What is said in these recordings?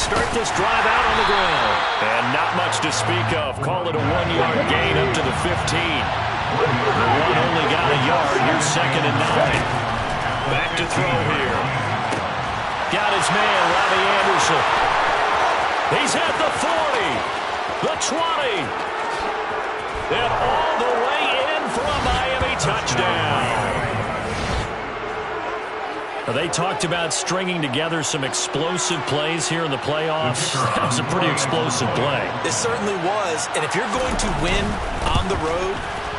start this drive out on the ground. And not much to speak of. Call it a 1-yard gain up to the 15. The one only got a yard. Here's 2nd and 9. Back to throw here. Got his man, Robbie Anderson. He's at the 40, the 20, and all the way in for a Miami touchdown. They talked about stringing together some explosive plays here in the playoffs. That was a pretty explosive play. It certainly was, and if you're going to win on the road,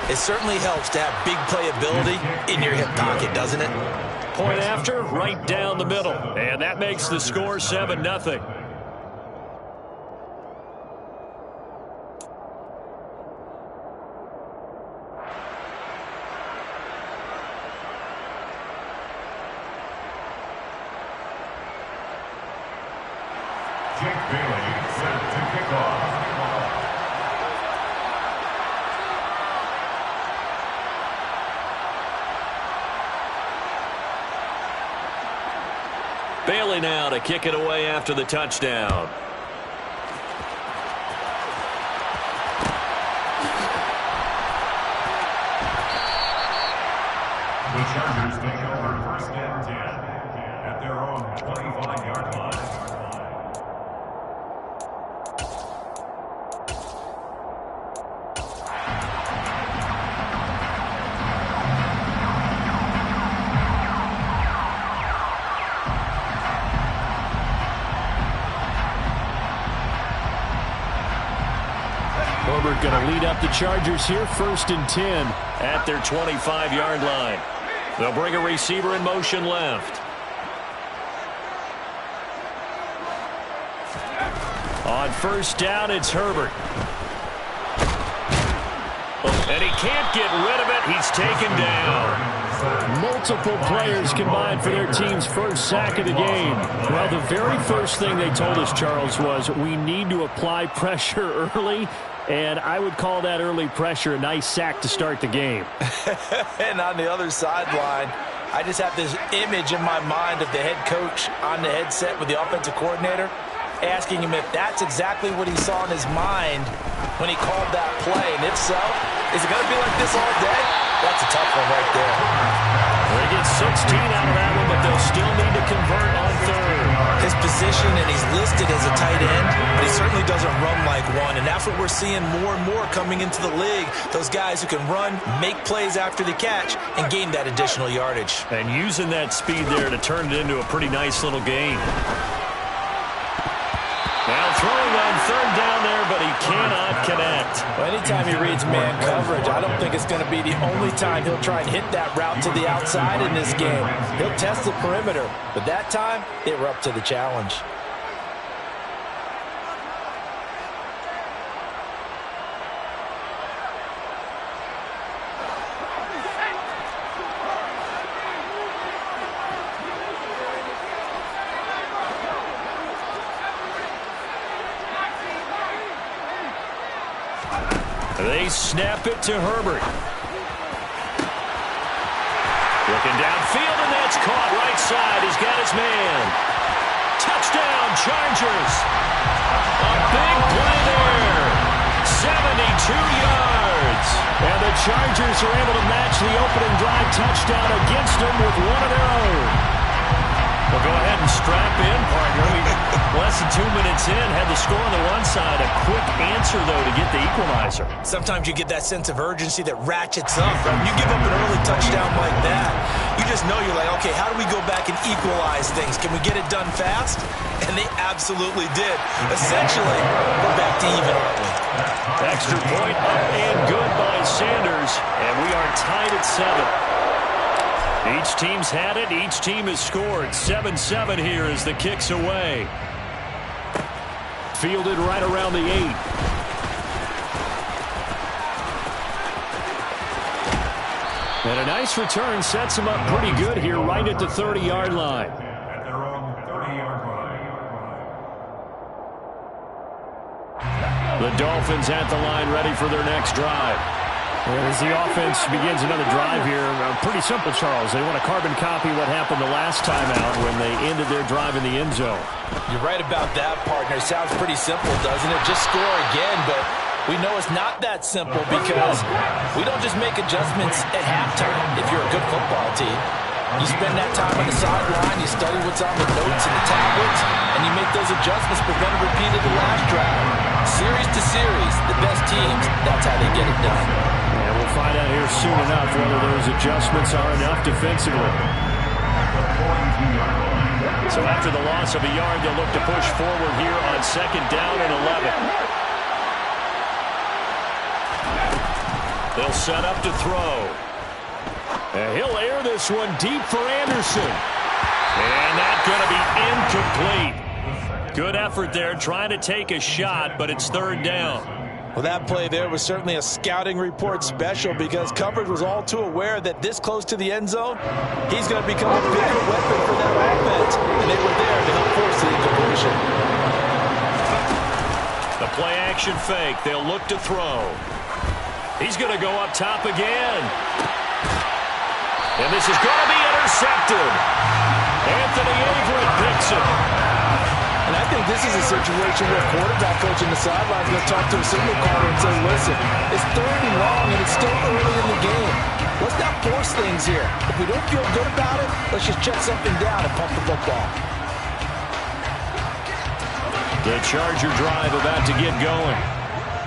it certainly helps to have big playability in your hip pocket, doesn't it? Point after, right down the middle, and that makes the score 7-0. Bailey now to kick it away after the touchdown. The Chargers take over 1st and 10 at their own 25-yard line. Herbert going to lead up the Chargers here, 1st and 10 at their 25-yard line. They'll bring a receiver in motion left. On 1st down, it's Herbert. And he can't get rid of it. He's taken down. Multiple players combined for their team's first sack of the game. Well, the very first thing they told us, Charles, was we need to apply pressure early. And I would call that early pressure a nice sack to start the game. And on the other sideline, I just have this image in my mind of the head coach on the headset with the offensive coordinator asking him if that's exactly what he saw in his mind when he called that play. And if so, is it going to be like this all day? That's a tough one right there. They get 16 out of that one, but they'll still need to convert on 3rd. His position, and he's listed as a tight end, but he certainly doesn't run like one. And that's what we're seeing more and more coming into the league. Those guys who can run, make plays after the catch, and gain that additional yardage. And using that speed there to turn it into a pretty nice little game. Now throwing on 3rd down there, but he cannot connect. Well, anytime he reads man coverage, I don't think it's going to be the only time he'll try and hit that route to the outside in this game. He'll test the perimeter, but that time, they were up to the challenge. They snap it to Herbert. Looking downfield, and that's caught right side. He's got his man. Touchdown, Chargers. A big play there. 72 yards. And the Chargers are able to match the opening drive touchdown against them with one of their own. Well, go ahead and strap in, partner. Less than 2 minutes in, had the score on the one side. A quick answer, though, to get the equalizer. Sometimes you get that sense of urgency that ratchets up. Right? When you give up an early touchdown like that, you just know you're like, okay, how do we go back and equalize things? Can we get it done fast? And they absolutely did. Essentially, we're back to even, aren't we? Extra point up and good by Sanders. And we are tied at 7. Each team's had it. Each team has scored. 7-7 here as the kick's away. Fielded right around the 8. And a nice return sets him up pretty good here right at the 30-yard line. At their own 30-yard line. The Dolphins at the line ready for their next drive. As the offense begins another drive here, pretty simple, Charles. They want to carbon copy what happened the last time out when they ended their drive in the end zone. You're right about that, partner. Sounds pretty simple, doesn't it? Just score again, but we know it's not that simple because we don't just make adjustments at halftime if you're a good football team. You spend that time on the sideline, you study what's on the notes and the tablets, and you make those adjustments prevented repeated the last drive. Series to series, the best teams, that's how they get it done. And we'll find out here soon enough whether those adjustments are enough defensively. So after the loss of a yard, they'll look to push forward here on 2nd down and 11. They'll set up to throw. And he'll air this one deep for Anderson. And that's going to be incomplete. Good effort there trying to take a shot, but it's 3rd down. Well, that play there was certainly a scouting report special because coverage was all too aware that this close to the end zone, he's going to become a bigger weapon for that offense, and they were there to help force the incompletion. The play-action fake. They'll look to throw. He's going to go up top again. And this is going to be intercepted. Anthony Averett picks it. And I think this is a situation where quarterback coach in the sideline is going to talk to a signal caller and say, listen, it's 3rd and long and it's still early in the game. Let's not force things here. If we don't feel good about it, let's just check something down and pump the football. The Charger drive about to get going.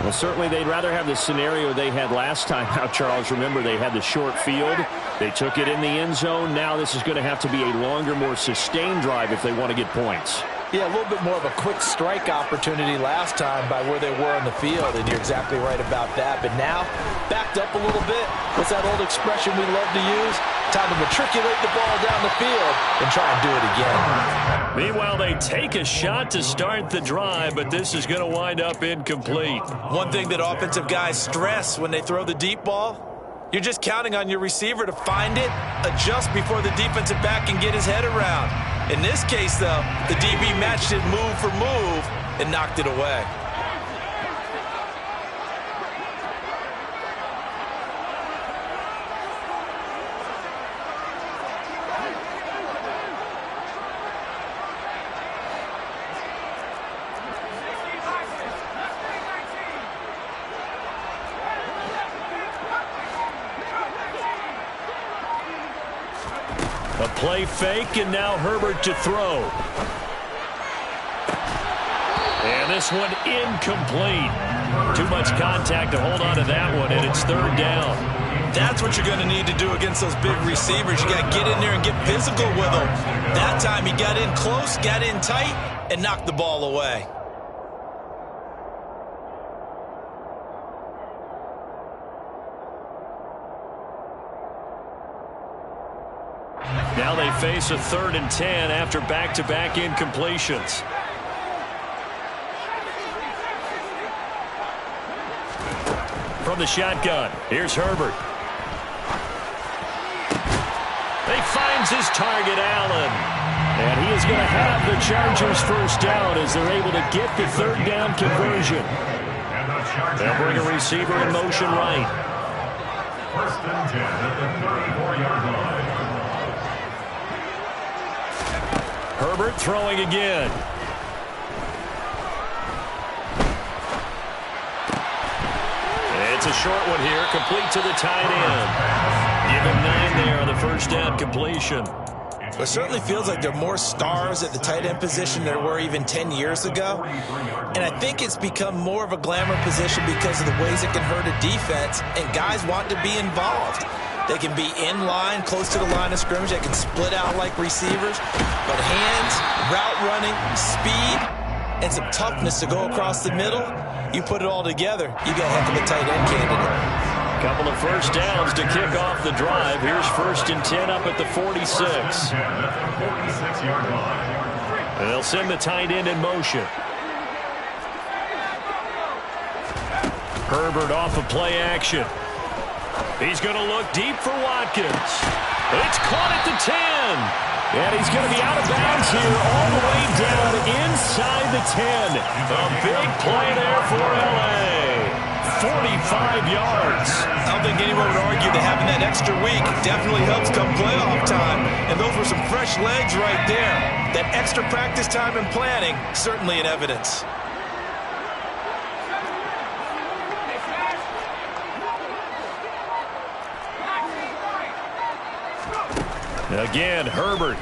Well, certainly they'd rather have the scenario they had last time out, Charles. Remember, they had the short field. They took it in the end zone. Now this is going to have to be a longer, more sustained drive if they want to get points. Yeah, a little bit more of a quick strike opportunity last time by where they were on the field, and you're exactly right about that. But now, backed up a little bit. What's that old expression we love to use? Time to matriculate the ball down the field and try and do it again. Meanwhile, they take a shot to start the drive, but this is going to wind up incomplete. One thing that offensive guys stress when they throw the deep ball, you're just counting on your receiver to find it, adjust before the defensive back can get his head around. In this case, though, the DB matched it move for move and knocked it away. A play fake, and now Herbert to throw. And this one incomplete. Too much contact to hold on to that one, and it's 3rd down. That's what you're going to need to do against those big receivers. You got to get in there and get physical with them. That time he got in close, got in tight, and knocked the ball away. Now they face a 3rd and 10 after back-to-back incompletions. From the shotgun, here's Herbert. He finds his target, Allen. And he is going to have the Chargers 1st down as they're able to get the 3rd down conversion. They'll bring a receiver in motion right. 1st and 10 at the 34-yard line. Herbert throwing again. It's a short one here, complete to the tight end. Give him 9 there on the 1st down completion. It certainly feels like there are more stars at the tight end position than there were even 10 years ago. And I think it's become more of a glamour position because of the ways it can hurt a defense, and guys want to be involved. They can be in line, close to the line of scrimmage. They can split out like receivers. But hands, route running, speed, and some toughness to go across the middle, you put it all together, you got a heck of a tight end candidate. Couple of 1st downs to kick off the drive. Here's 1st and 10 up at the 46. And they'll send the tight end in motion. Herbert off of play action. He's going to look deep for Watkins. It's caught at the 10. And he's going to be out of bounds here all the way down inside the 10. A big play there for L.A. 45 yards. I don't think anyone would argue that having that extra week definitely helps come playoff time. And those were some fresh legs right there. That extra practice time and planning, certainly in evidence. Again, Herbert.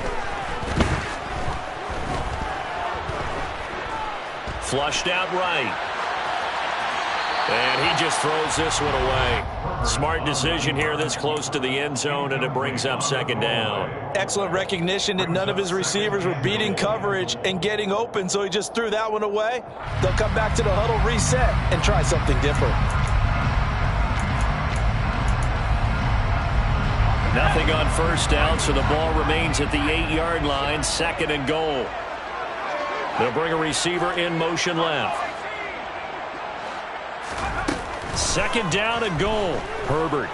Flushed out right. And he just throws this one away. Smart decision here this close to the end zone, and it brings up second down. Excellent recognition that none of his receivers were beating coverage and getting open, so he just threw that one away. They'll come back to the huddle, reset, and try something different. Nothing on first down, so the ball remains at the 8-yard line, second and goal. They'll bring a receiver in motion left. Second down and goal. Herbert.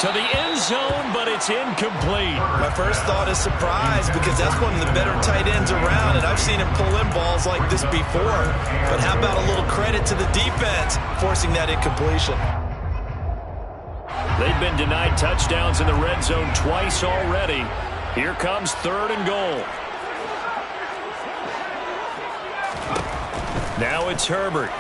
To the end zone, but it's incomplete. My first thought is surprise because that's one of the better tight ends around, and I've seen him pull in balls like this before. But how about a little credit to the defense forcing that incompletion? They've been denied touchdowns in the red zone twice already. Here comes third and goal. Now it's Herbert.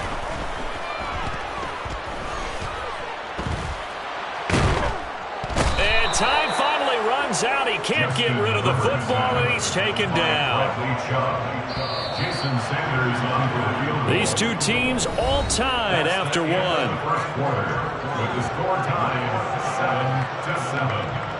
And time finally runs out. He can't get rid of the football, and he's taken down. These two teams all tied after one. First quarter, with the score tied 7-7.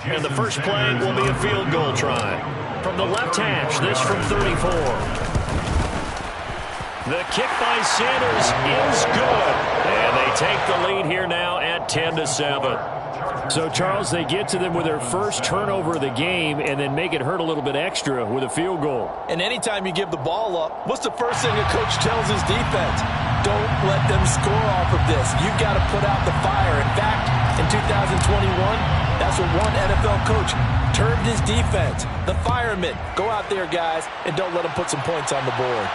And the first play will be a field goal try. From the left hash, this from 34. The kick by Sanders is good. And they take the lead here now at 10-7. So, Charles, they get to them with their first turnover of the game and then make it hurt a little bit extra with a field goal. And anytime you give the ball up, what's the first thing a coach tells his defense? Don't let them score off of this. You've got to put out the fire. In fact, in 2021, that's what one NFL coach termed his defense. The firemen. Go out there, guys, and don't let them put some points on the board.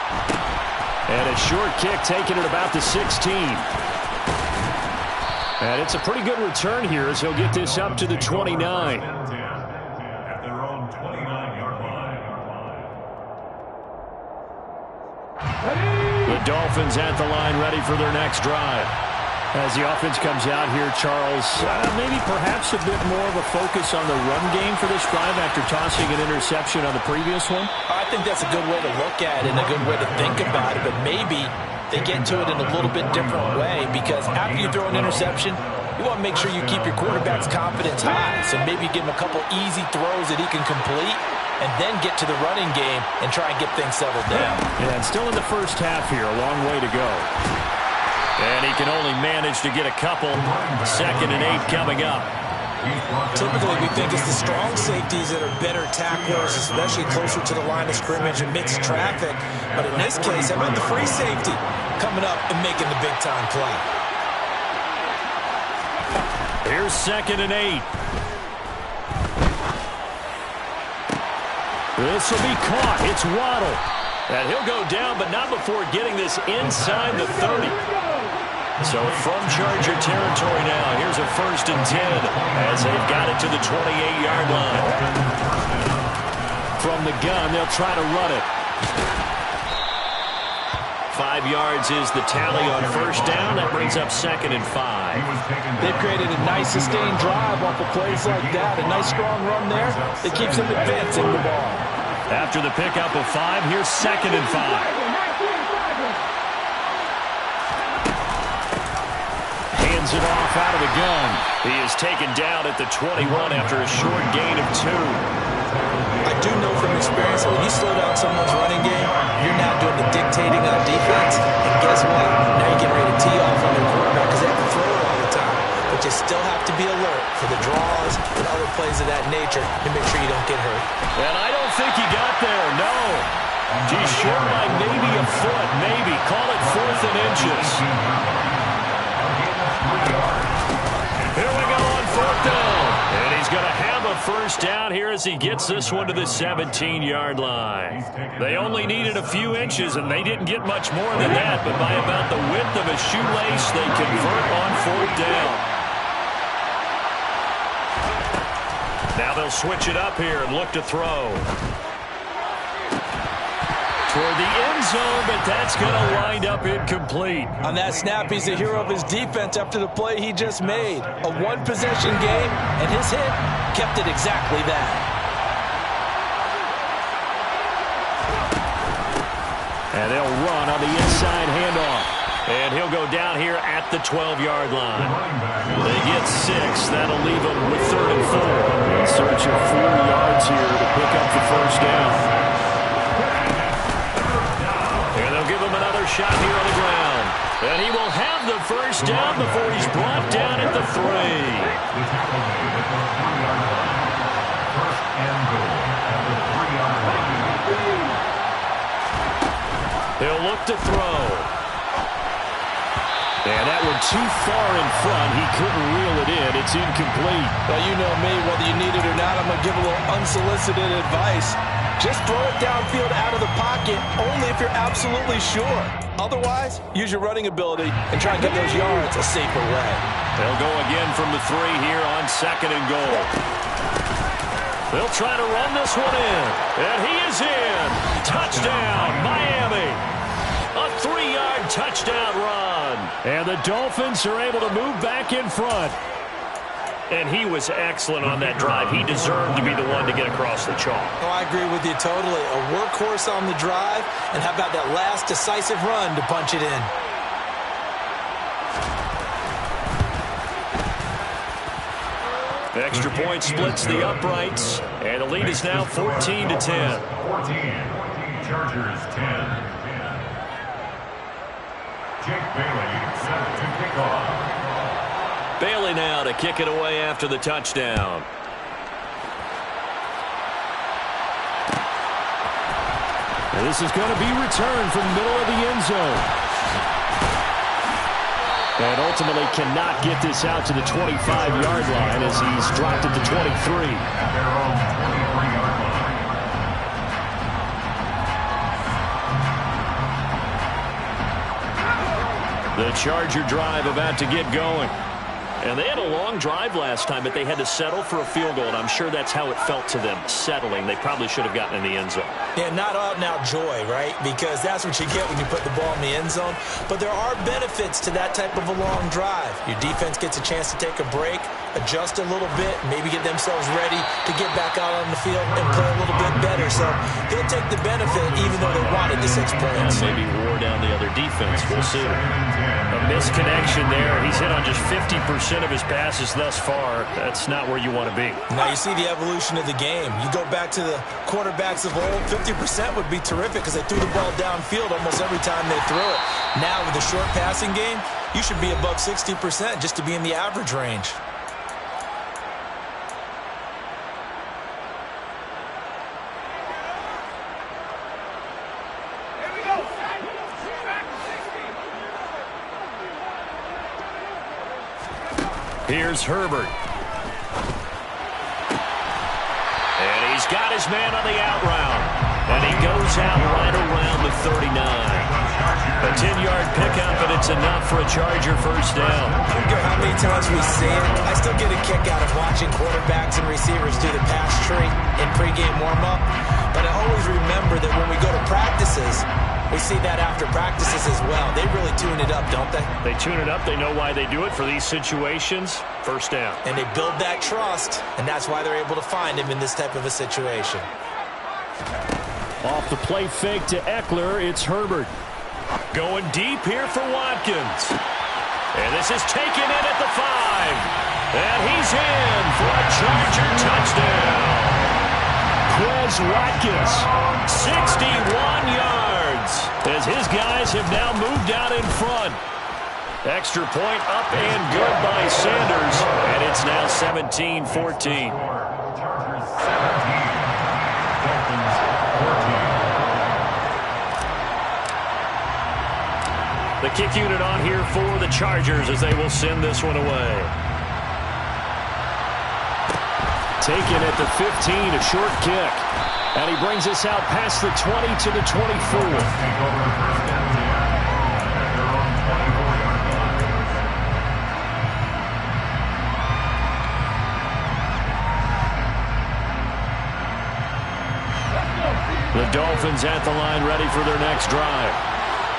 And a short kick taken at about the 16. And it's a pretty good return here as he'll get this up to the 29. At their own 29-yard line. The Dolphins at the line ready for their next drive. As the offense comes out here, Charles, maybe perhaps a bit more of a focus on the run game for this drive after tossing an interception on the previous one? I think that's a good way to look at it and a good way to think about it, but maybe they get to it in a little bit different way because after you throw an interception, you want to make sure you keep your quarterback's confidence high. So maybe give him a couple easy throws that he can complete and then get to the running game and try and get things settled down. Yeah, and still in the first half here, a long way to go. And he can only manage to get a couple. Second and 8 coming up. Typically, we think it's the strong safeties that are better tacklers, especially closer to the line of scrimmage and mixed traffic. But in this case, how about the free safety coming up and making the big-time play? Here's second and 8. This will be caught. It's Waddle. And he'll go down, but not before getting this inside the 30. So from Charger territory now, here's a first and 10 as they've got it to the 28-yard line. From the gun, they'll try to run it. 5 yards is the tally on first down. That brings up second and 5. They've created a nice sustained drive off of plays like that. A nice strong run there that keeps them advancing the ball. After the pickup of 5, here's second and 5. Hands it off out of the gun. He is taken down at the 21 after a short gain of 2. I do know from experience that when you slow down someone's running game, you're now doing the dictating on defense. And guess what? Now you're getting ready to tee off on their quarterback because they have to throw it all the time. But you still have to be alert for the draws and other plays of that nature to make sure you don't get hurt. And I don't think he got there, no. He's short by maybe a foot, maybe. Call it 4th and inches. Here we go on 4th down. And he's going first down here as he gets this one to the 17-yard line. They only needed a few inches, and they didn't get much more than that, but by about the width of a shoelace, they convert on fourth down. Now they'll switch it up here and look to throw. Toward the end zone, but that's going to wind up incomplete. On that snap, he's the hero of his defense after the play he just made. A one-possession game, and his hit kept it exactly that. And they'll run on the inside handoff. And he'll go down here at the 12-yard line. They get 6. That'll leave them with 3rd and 4. In search of 4 yards here to pick up the first down. Give him another shot here on the ground. And he will have the first down before he's brought down at the 3. He'll look to throw. And that one too far in front. He couldn't reel it in. It's incomplete. Well, you know me. Whether you need it or not, I'm going to give a little unsolicited advice. Just throw it downfield out of the pocket, only if you're absolutely sure. Otherwise, use your running ability and try and get those yards a safer way. They'll go again from the 3 here on 2nd and goal. They'll try to run this one in. And he is in. Touchdown, Miami. A 3-yard touchdown run. And the Dolphins are able to move back in front. And he was excellent on that drive. He deserved to be the one to get across the chalk. Oh, I agree with you totally. A workhorse on the drive, and how about that last decisive run to punch it in? Extra point splits the uprights, and the lead is now 14-10. 14, Chargers 10. Jake Bailey set to kick off. Bailey now to kick it away after the touchdown. And this is going to be returned from the middle of the end zone. And ultimately cannot get this out to the 25-yard line as he's dropped at the 23. At their own 23-yard line. The Charger drive about to get going. And they had a long drive last time, but they had to settle for a field goal, and I'm sure that's how it felt to them, settling. They probably should have gotten in the end zone. Yeah, not out-and-out joy, right? Because that's what you get when you put the ball in the end zone. But there are benefits to that type of a long drive. Your defense gets a chance to take a break, adjust a little bit, maybe get themselves ready to get back out on the field and play a little bit better. So he'll take the benefit even though they wanted the 6 points. And maybe wore down the other defense. We'll see. A misconnection there. He's hit on just 50% of his passes thus far. That's not where you want to be. Now you see the evolution of the game. You go back to the quarterbacks of old, 50% would be terrific because they threw the ball downfield almost every time they threw it. Now with the short passing game, you should be above 60% just to be in the average range. Here's Herbert. And he's got his man on the out route. And he goes out right around the 39. A 10-yard pickup, and it's enough for a Charger first down. I don't care how many times we see it. I still get a kick out of watching quarterbacks and receivers do the pass tree in pregame warm-up. But I always remember that when we go to practices, we see that after practices as well. They really tune it up, don't they? They tune it up. They know why they do it for these situations. First down. And they build that trust, and that's why they're able to find him in this type of a situation. Off the play fake to Eckler, it's Herbert. Going deep here for Watkins. And this is taken in at the 5. And he's in for a Charger touchdown. Quez Watkins, 61 yards, as his guys have now moved out in front. Extra point up and good by Sanders, and it's now 17-14. Chargers 17, Dolphins 14. The kick unit on here for the Chargers as they will send this one away. Taken at the 15, a short kick. And he brings us out past the 20 to the 24. The Dolphins at the line ready for their next drive.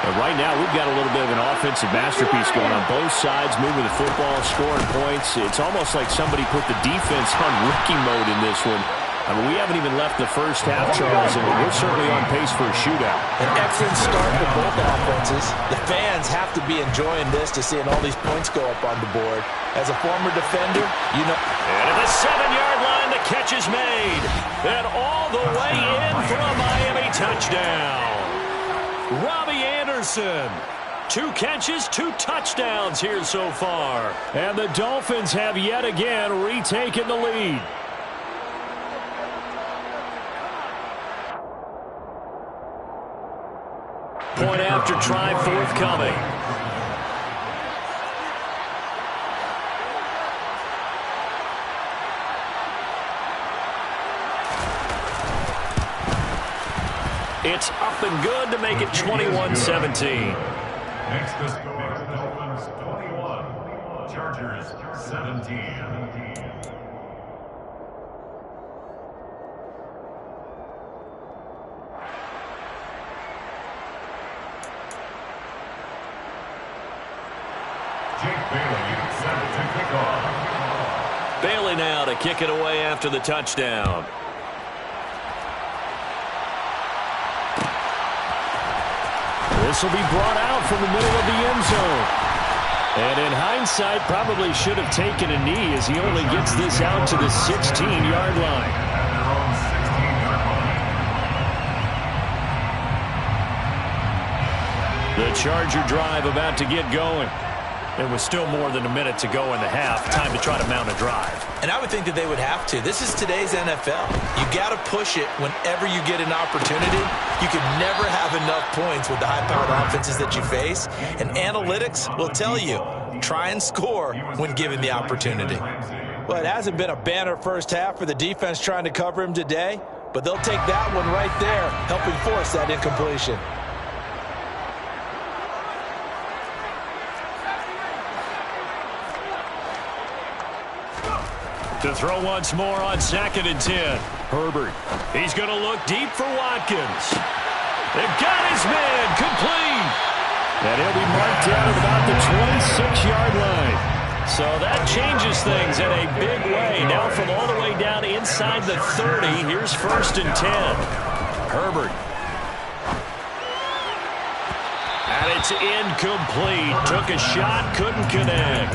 And right now, we've got a little bit of an offensive masterpiece going on both sides, moving the football, scoring points. It's almost like somebody put the defense on rookie mode in this one. I mean, we haven't even left the first half, Charles, and we're certainly on pace for a shootout. An excellent start for both offenses. The fans have to be enjoying this to seeing all these points go up on the board. As a former defender, you know. And at the 7-yard line, the catch is made. And all the way in for a Miami touchdown. Robbie Anderson. 2 catches, 2 touchdowns here so far. And the Dolphins have yet again retaken the lead. Point after try forthcoming. It's up and good to make it 21-17. Next, the score, Dolphins 21, Chargers 17. Bailey now to kick it away after the touchdown. This will be brought out from the middle of the end zone. And in hindsight, probably should have taken a knee as he only gets this out to the 16-yard line. The Charger drive about to get going. There was still more than a minute to go in the half. Time to try to mount a drive. And I would think that they would have to. This is today's NFL. You got to push it whenever you get an opportunity. You can never have enough points with the high-powered offenses that you face. And analytics will tell you, try and score when given the opportunity. Well, it hasn't been a banner first half for the defense trying to cover him today, but they'll take that one right there, helping force that incompletion. To throw once more on 2nd and 10. Herbert. He's going to look deep for Watkins. They've got his man complete. And he'll be marked down at about the 26-yard line. So that changes things in a big way. Now from all the way down inside the 30, here's 1st and 10. Herbert. And it's incomplete. Took a shot, couldn't connect.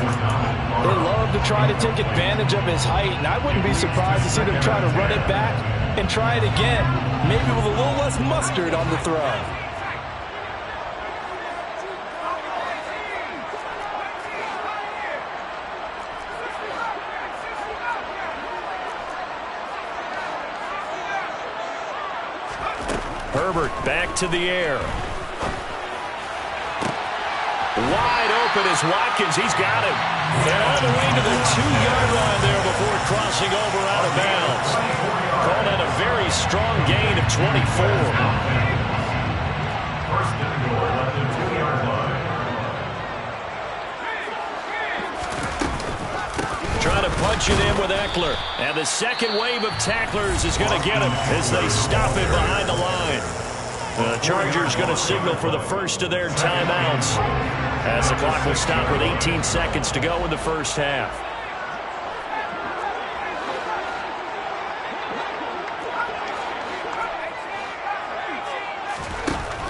They love to try to take advantage of his height, and I wouldn't be surprised to see them try to run it back and try it again, maybe with a little less mustard on the throw. Herbert back to the air. Wide open is Watkins. He's got him. And all the way to the 2-yard line there before crossing over out of bounds. Call that a very strong gain of 24. First and goal at the 2-yard line. Trying to punch it in with Eckler. And the second wave of tacklers is going to get him as they stop it behind the line. The Chargers going to signal for the first of their timeouts as the clock will stop with 18 seconds to go in the first half.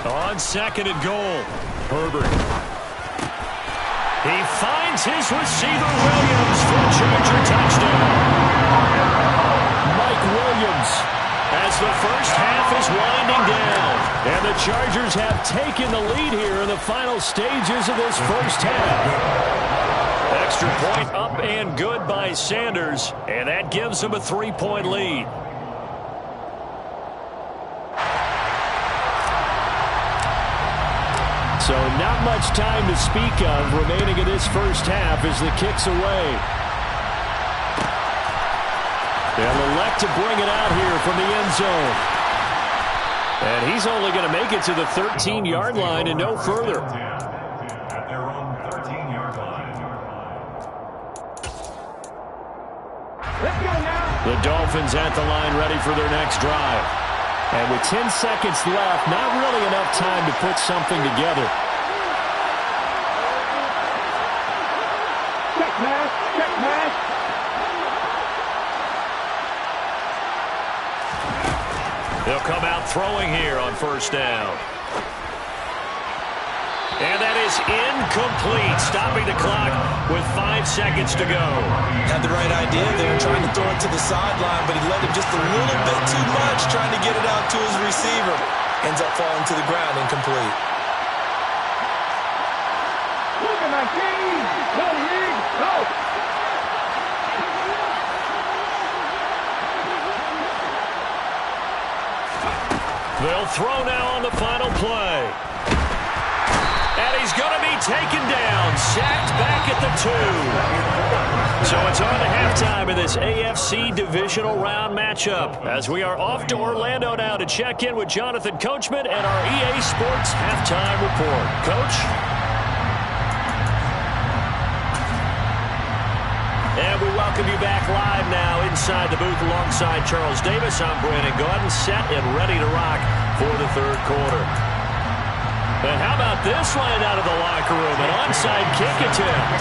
On 2nd and goal, Herbert. He finds his receiver Williams for a Charger touchdown. Mike Williams as the first half is winding down. And the Chargers have taken the lead here in the final stages of this first half. Extra point up and good by Sanders, and that gives them a 3-point lead. So not much time to speak of remaining in this first half as the kick's away. They'll elect to bring it out here from the end zone. And he's only going to make it to the 13-yard line and no further. At their own 13-yard line. The Dolphins at the line ready for their next drive. And with 10 seconds left, not really enough time to put something together. Check pass. They'll come out throwing here on first down. And that is incomplete, stopping the clock with 5 seconds to go. Had the right idea there, trying to throw it to the sideline, but he led him just a little bit too much, trying to get it out to his receiver. Ends up falling to the ground, incomplete. Look at my team. Go, Reed. Go. They'll throw now on the final play. And he's going to be taken down, sacked back at the 2. So it's on to halftime in this AFC divisional round matchup as we are off to Orlando now to check in with Jonathan Coachman and our EA Sports halftime report. Coach? And we welcome you back live now inside the booth alongside Charles Davis. I'm Brandon Gotw, set and ready to rock for the third quarter. And how about this line out of the locker room? An onside kick attempt.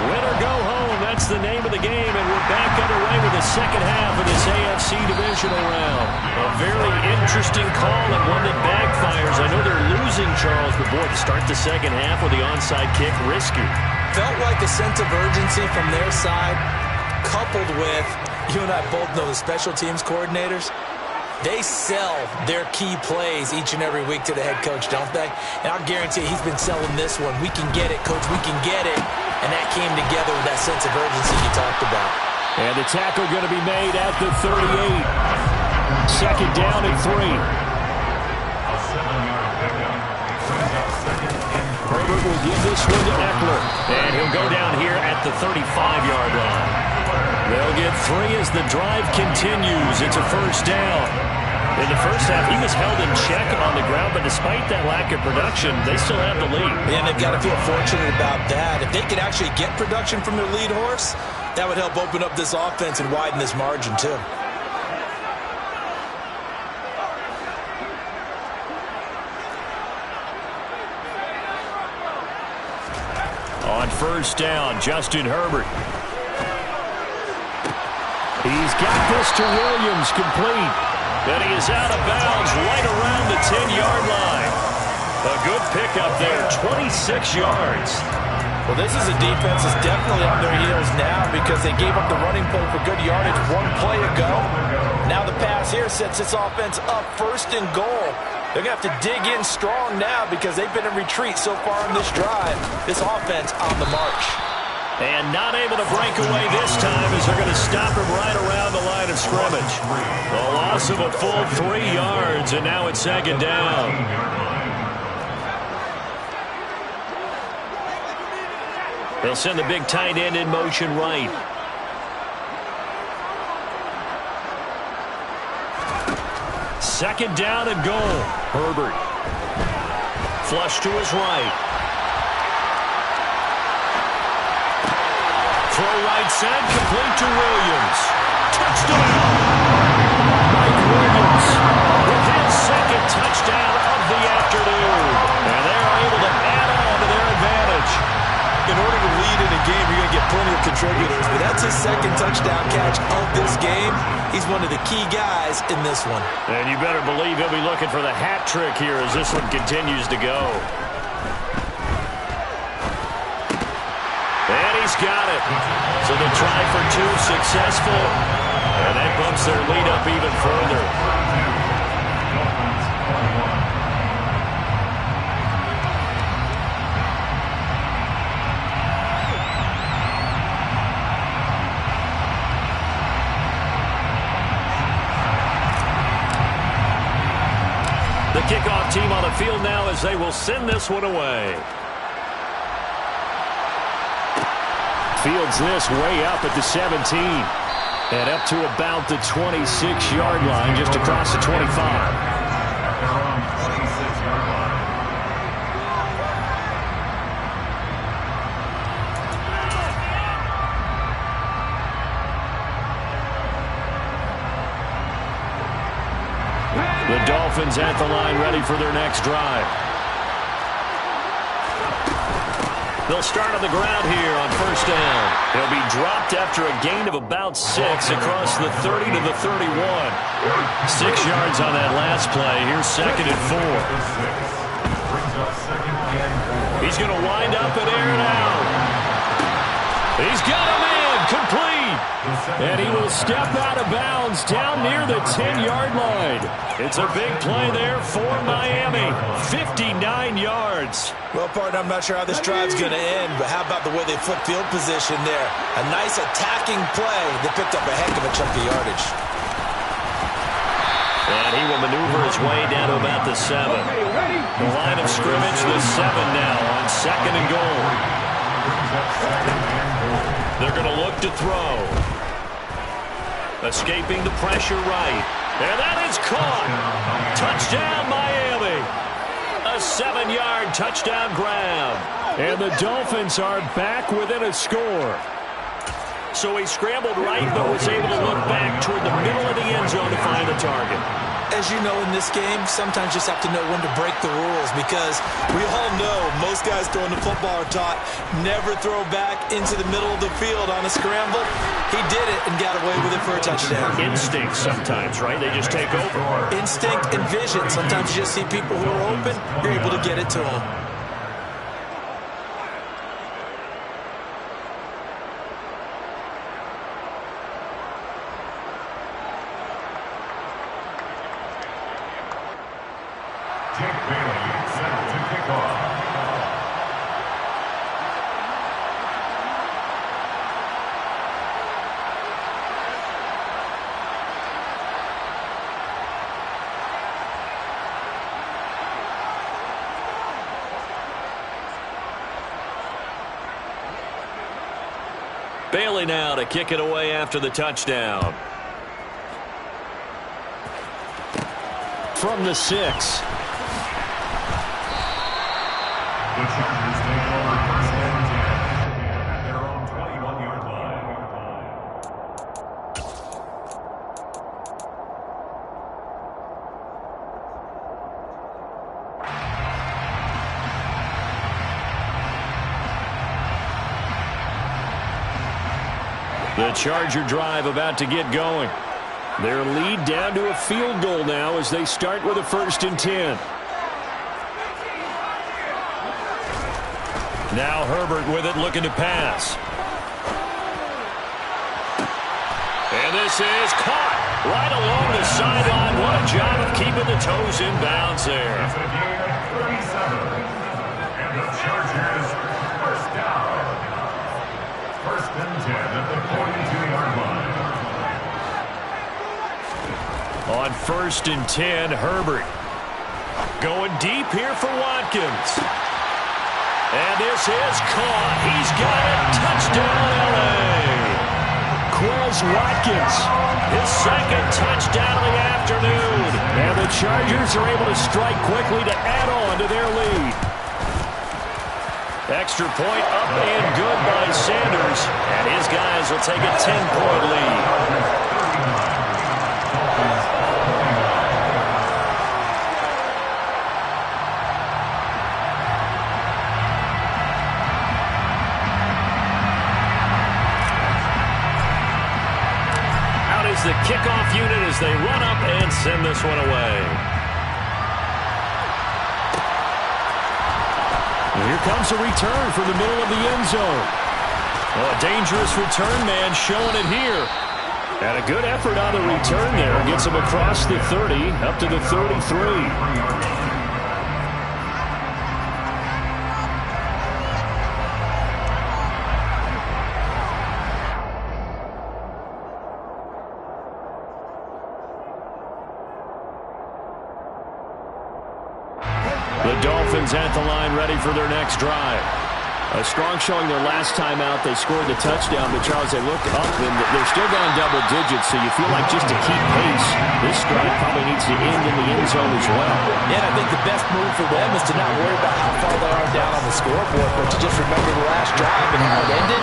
Win or go home, that's the name of the game. And we're back underway with the second half of this AFC divisional round. A very interesting call and one that backfires. I know they're losing, Charles, but boy, to start the second half with the onside kick, risky. Felt like a sense of urgency from their side, coupled with, you and I both know the special teams coordinators. They sell their key plays each and every week to the head coach, don't they? And I'll guarantee he's been selling this one. We can get it, coach, we can get it. And that came together with that sense of urgency you talked about. And the tackle going to be made at the 38. Second down and 3. A 7-yard pickup. Brings up second and 3. Herbert will give this one to Eckler. And he'll go down here at the 35-yard line. They'll get 3 as the drive continues. It's a first down. In the first half, he was held in check on the ground, but despite that lack of production, they still have the lead. And they've got to feel fortunate about that. If they could actually get production from their lead horse, that would help open up this offense and widen this margin, too. On first down, Justin Herbert. He's got this to Williams, complete. And he is out of bounds right around the 10-yard line. A good pickup there, 26 yards. Well, this is a defense that's definitely on their heels now because they gave up the running play for good yardage one play ago. Now the pass here sets this offense up first and goal. They're going to have to dig in strong now because they've been in retreat so far in this drive. This offense on the march. And not able to break away this time as they're going to stop him right around the line of scrimmage. A loss of a full 3 yards, and now it's second down. They'll send the big tight end in motion right. Second down and goal. Herbert. Flush to his right. Throw right side, complete to Williams. Touchdown! Mike Williams with his second touchdown of the afternoon. And they're able to add on to their advantage. In order to lead in a game, you're going to get plenty of contributors, but that's his second touchdown catch of this game. He's one of the key guys in this one. And you better believe he'll be looking for the hat trick here as this one continues to go. And he's got it. So the try for 2 successful. And that bumps their lead up even further. The kickoff team on the field now as they will send this one away. Fields this way up at the 17. And up to about the 26-yard line, just across the 25. At their own 26-yard line. The Dolphins at the line, ready for their next drive. They'll start on the ground here on first down. He'll be dropped after a gain of about 6 across the 30 to the 31. 6 yards on that last play. Here's 2nd and 4. Brings up 2nd and 4. He's going to wind up and air it out. He's got a man complete. And he will step out of bounds down near the 10-yard line. It's a big play there for Miami. 59 yards. Well, partner, I'm not sure how this drive's going to end, but how about the way they flip field position there? A nice attacking play that picked up a heck of a chunk of yardage. And he will maneuver his way down to about the 7. The line of scrimmage, the 7 now on 2nd and goal. They're going to look to throw. Escaping the pressure right. And that is caught. Touchdown, Miami. A 7-yard touchdown grab. And the Dolphins are back within a score. So he scrambled right, but was able to look back toward the middle of the end zone to find the target. As you know, in this game, sometimes you just have to know when to break the rules, because we all know most guys throwing the football are taught never throw back into the middle of the field on a scramble. He did it and got away with it for a touchdown. Instinct sometimes, right? They just take over. Instinct and vision. Sometimes you just see people who are open, you're able to get it to them. Bailey now to kick it away after the touchdown. From the 6. The Chargers take over 1st and 10 at their own 21-yard line. The Charger drive about to get going. Their lead down to a field goal now as they start with a 1st and 10. Now Herbert with it, looking to pass. And this is caught right along the sideline. What a job of keeping the toes in bounds there. It's a gain of 37. And the Chargers 1st down. 1st and 10 at the 42-yard line. On 1st and 10, Herbert going deep here for Watkins. And this is caught. He's got it. Touchdown, L.A. Quez Watkins, his 2nd touchdown of the afternoon. And the Chargers are able to strike quickly to add on to their lead. Extra point up and good by Sanders. And his guys will take a 10-point lead. The kickoff unit as they run up and send this one away. And here comes a return from the middle of the end zone. Well, a dangerous return man showing it here. And a good effort on the return there. Gets him across the 30 up to the 33. The Dolphins at the line ready for their next drive. A strong showing their last time out. They scored the touchdown, but Charles, they look up and they're still going double digits, so you feel like just to keep pace, this drive probably needs to end in the end zone as well. Yeah, I think the best move for them is to not worry about how far they are down on the scoreboard, but to just remember the last drive and how it ended.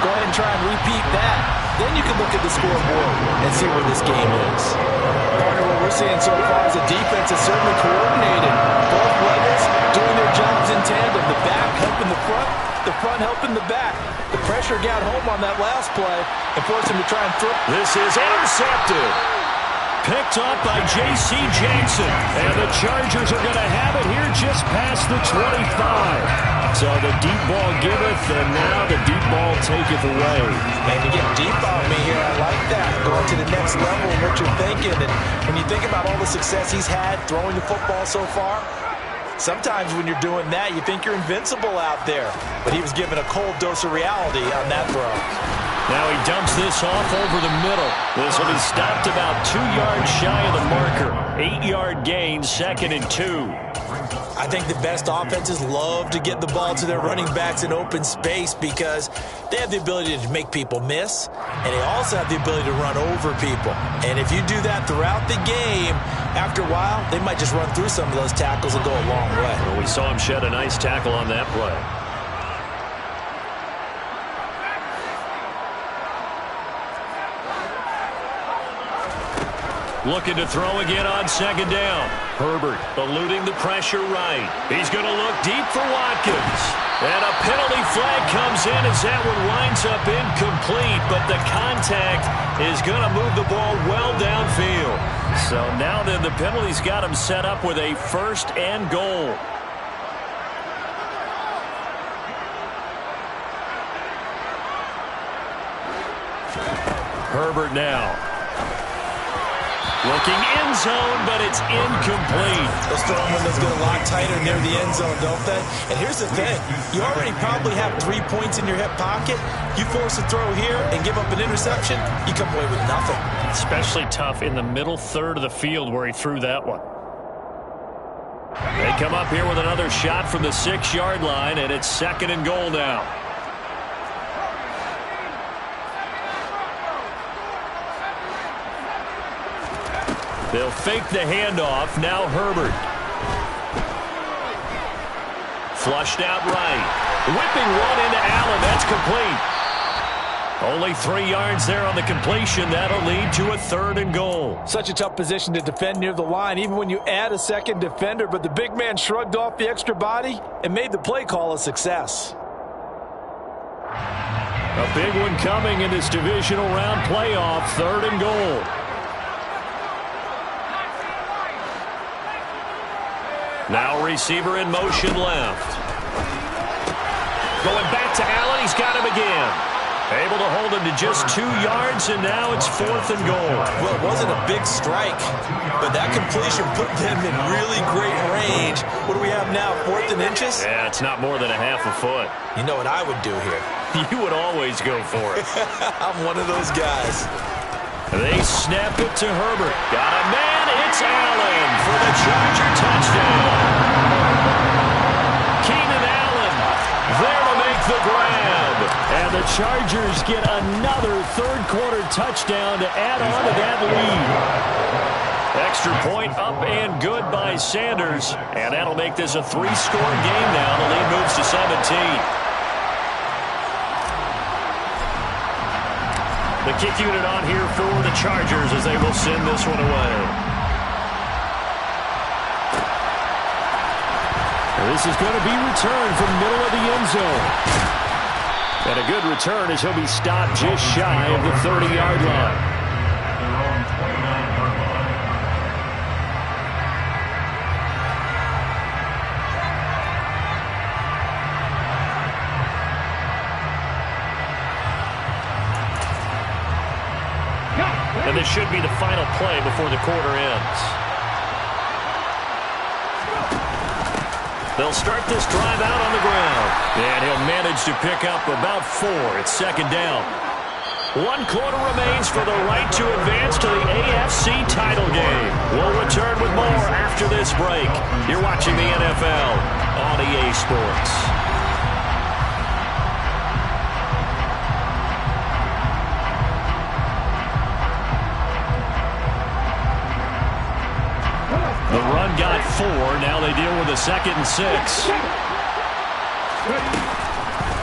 Go ahead and try and repeat that. Then you can look at the scoreboard and see where this game is. Partner, what we're seeing so far is the defense is certainly coordinated. Both levels doing their jobs in tandem. The back helping the front helping the back. The pressure got home on that last play and forced him to try and throw. This is intercepted. Picked up by J.C. Jackson. And the Chargers are going to have it here just past the 25. So the deep ball giveth, and now the deep ball taketh away. And you get deep on me here. I like that. Going to the next level of what you're thinking. And when you think about all the success he's had throwing the football so far, sometimes when you're doing that, you think you're invincible out there. But he was given a cold dose of reality on that throw. Now he dumps this off over the middle. This will be stopped about 2 yards shy of the marker. 8-yard gain, 2nd and 2. I think the best offenses love to get the ball to their running backs in open space because they have the ability to make people miss, and they also have the ability to run over people. And if you do that throughout the game, after a while, they might just run through some of those tackles and go a long way. Well, we saw him shed a nice tackle on that play. Looking to throw again on 2nd down. Herbert eluding the pressure right. He's going to look deep for Watkins. And a penalty flag comes in as that one winds up incomplete, but the contact is going to move the ball well downfield. So now then the penalty's got him set up with a 1st and goal. Herbert now. Looking end zone, but it's incomplete. Those throwing windows get a lot tighter near the end zone, don't they? And here's the thing. You already probably have 3 points in your hip pocket. You force a throw here and give up an interception, you come away with nothing. Especially tough in the middle third of the field where he threw that one. They come up here with another shot from the 6-yard line, and it's 2nd and goal now. They'll fake the handoff. Now Herbert. Flushed out right. Whipping one into Allen. That's complete. Only 3 yards there on the completion. That'll lead to a 3rd and goal. Such a tough position to defend near the line, even when you add a second defender. But the big man shrugged off the extra body and made the play call a success. A big one coming in this divisional round playoff. 3rd and goal. Now receiver in motion left. Going back to Allen. He's got him again. Able to hold him to just 2 yards, and now it's 4th and goal. Well, it wasn't a big strike, but that completion put them in really great range. What do we have now, 4th and inches? Yeah, it's not more than a half a foot. You know what I would do here? You would always go for it. I'm one of those guys. They snap it to Herbert. Got a man. It's Allen for the Charger touchdown. Keenan Allen there to make the grab. And the Chargers get another third-quarter touchdown to add on to that lead. Extra point up and good by Sanders. And that'll make this a 3-score game now. The lead moves to 17. The kick unit on here for the Chargers as they will send this one away. This is going to be returned from the middle of the end zone. And a good return as he'll be stopped just shy of the 30-yard line. And this should be the final play before the quarter ends. They'll start this drive out on the ground. And he'll manage to pick up about 4. It's 2nd down. 1 quarter remains for the right to advance to the AFC title game. We'll return with more after this break. You're watching the NFL on EA Sports. The run got 4. Now they deal with a 2nd and 6.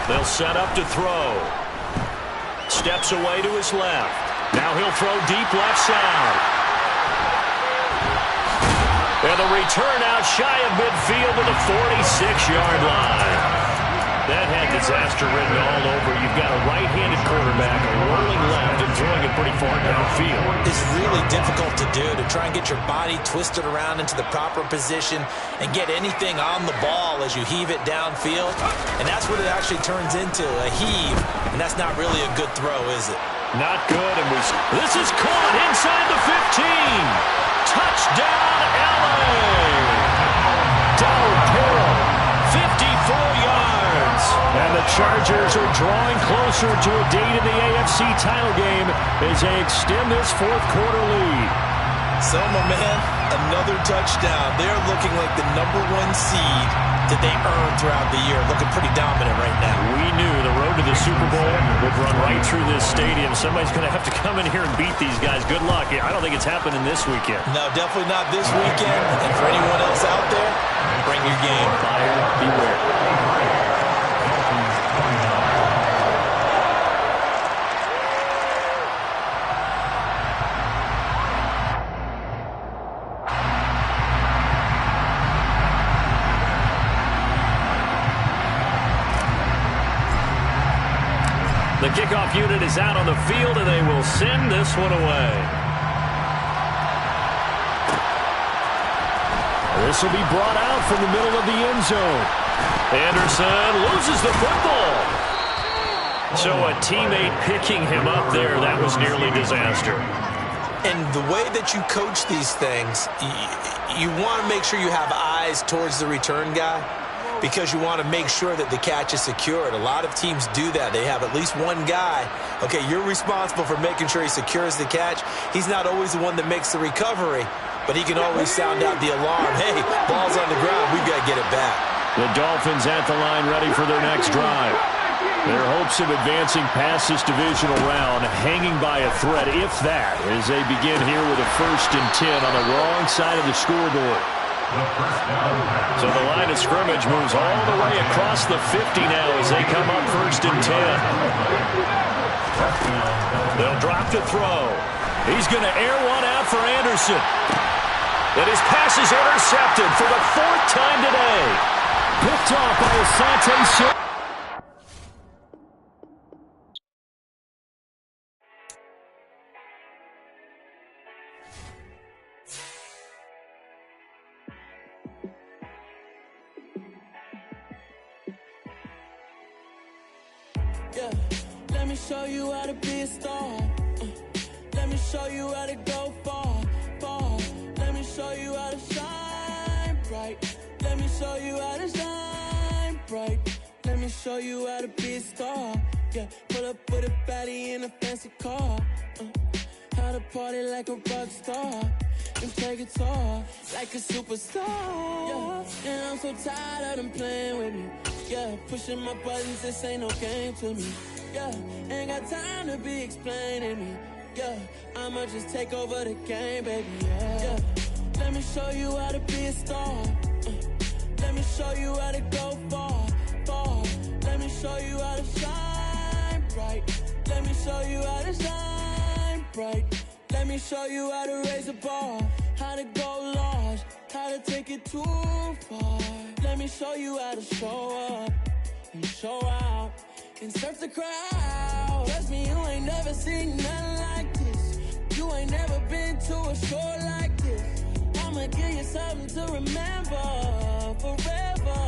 They'll set up to throw. Steps away to his left. Now he'll throw deep left side. And the return out shy of midfield to the 46-yard line. That had disaster written all over. You've got a right-handed quarterback rolling left and throwing it pretty far downfield. It's really difficult to do, to try and get your body twisted around into the proper position and get anything on the ball as you heave it downfield. And that's what it actually turns into, a heave. And that's not really a good throw, is it? Not good. And this is caught inside the 15. Touchdown, LA! Downhill, 54 yards. And the Chargers are drawing closer to a date in the AFC title game as they extend this fourth-quarter lead. So, my man, another touchdown. They're looking like the #1 seed that they earned throughout the year. Looking pretty dominant right now. We knew the road to the Super Bowl would run right through this stadium. Somebody's going to have to come in here and beat these guys. Good luck. I don't think it's happening this weekend. No, definitely not this weekend. And for anyone else out there, bring your game. Buyer beware. The kickoff unit is out on the field, and they will send this one away. This will be brought out from the middle of the end zone. Anderson loses the football. So a teammate picking him up there, that was nearly disaster. And the way that you coach these things, you want to make sure you have eyes towards the return guy, because you want to make sure that the catch is secured. A lot of teams do that. They have at least one guy. Okay, you're responsible for making sure he secures the catch. He's not always the one that makes the recovery, but he can always sound out the alarm. Hey, ball's on the ground. We've got to get it back. The Dolphins at the line ready for their next drive. Their hopes of advancing past this divisional round hanging by a thread, if that, as they begin here with a 1st and 10 on the wrong side of the scoreboard. So the line of scrimmage moves all the way across the 50 now as they come up 1st and 10. They'll drop to throw. He's going to air one out for Anderson. And his pass is intercepted for the 4th time today. Picked off by Asante. Yeah, let me show you how to be a star. Let me show you how to go far, far. Let me show you how to shine bright. Let me show you how to shine bright. Let me show you how to be a star. Yeah, pull up with a baddie in a fancy car. How to party like a rock star and play guitar like a superstar. Yeah, and I'm so tired of them playing with me. Yeah, pushing my buttons, this ain't no game to me. Yeah, ain't got time to be explaining me. Yeah, I'ma just take over the game, baby. Yeah, let me show you how to be a star. Let me show you how to go far, far. Let me show you how to shine bright. Let me show you how to shine bright. Let me show you how to raise a bar, how to go large, how to take it too far. Let me show you how to show up and show out and surf the crowd. Trust me, you ain't never seen nothing like this. You ain't never been to a show like this. I'ma give you something to remember forever.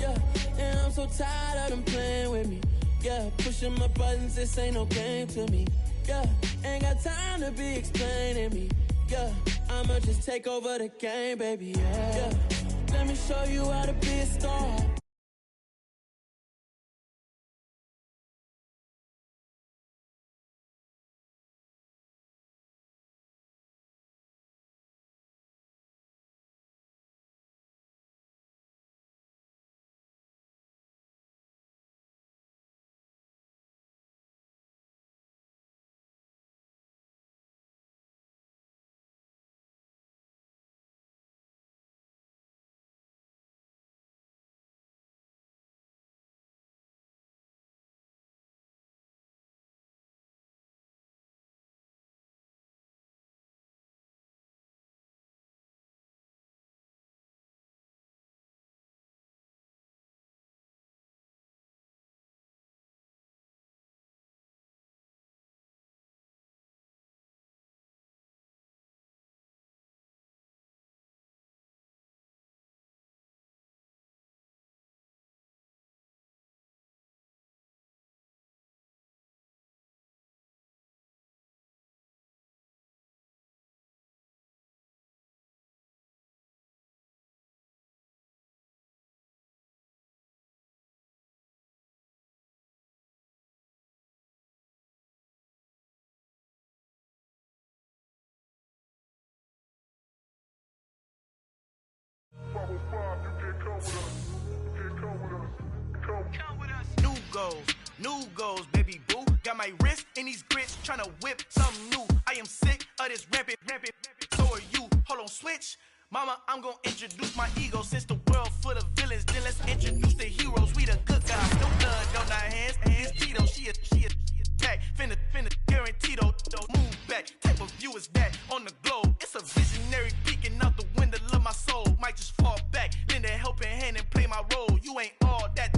Yeah, and I'm so tired of them playing with me. Yeah, pushing my buttons, this ain't no game to me. Yeah, ain't got time to be explaining me. Yeah, I'ma just take over the game, baby. Yeah, let me show you how to be a star. New goals, baby boo. Got my wrist in these grits, tryna whip something new. I am sick of this rampant. So are you. Hold on, switch. Mama, I'm gonna introduce my ego. Since the world full of villains, then let's introduce the heroes. We the good guys, no blood on our hands. Hands Tito, she a tag. Finna guaranteed don't move back. Type of view is that on the globe? It's a visionary peeking out the window of my soul. Might just fall back, lend a helping hand and play my role. You ain't all that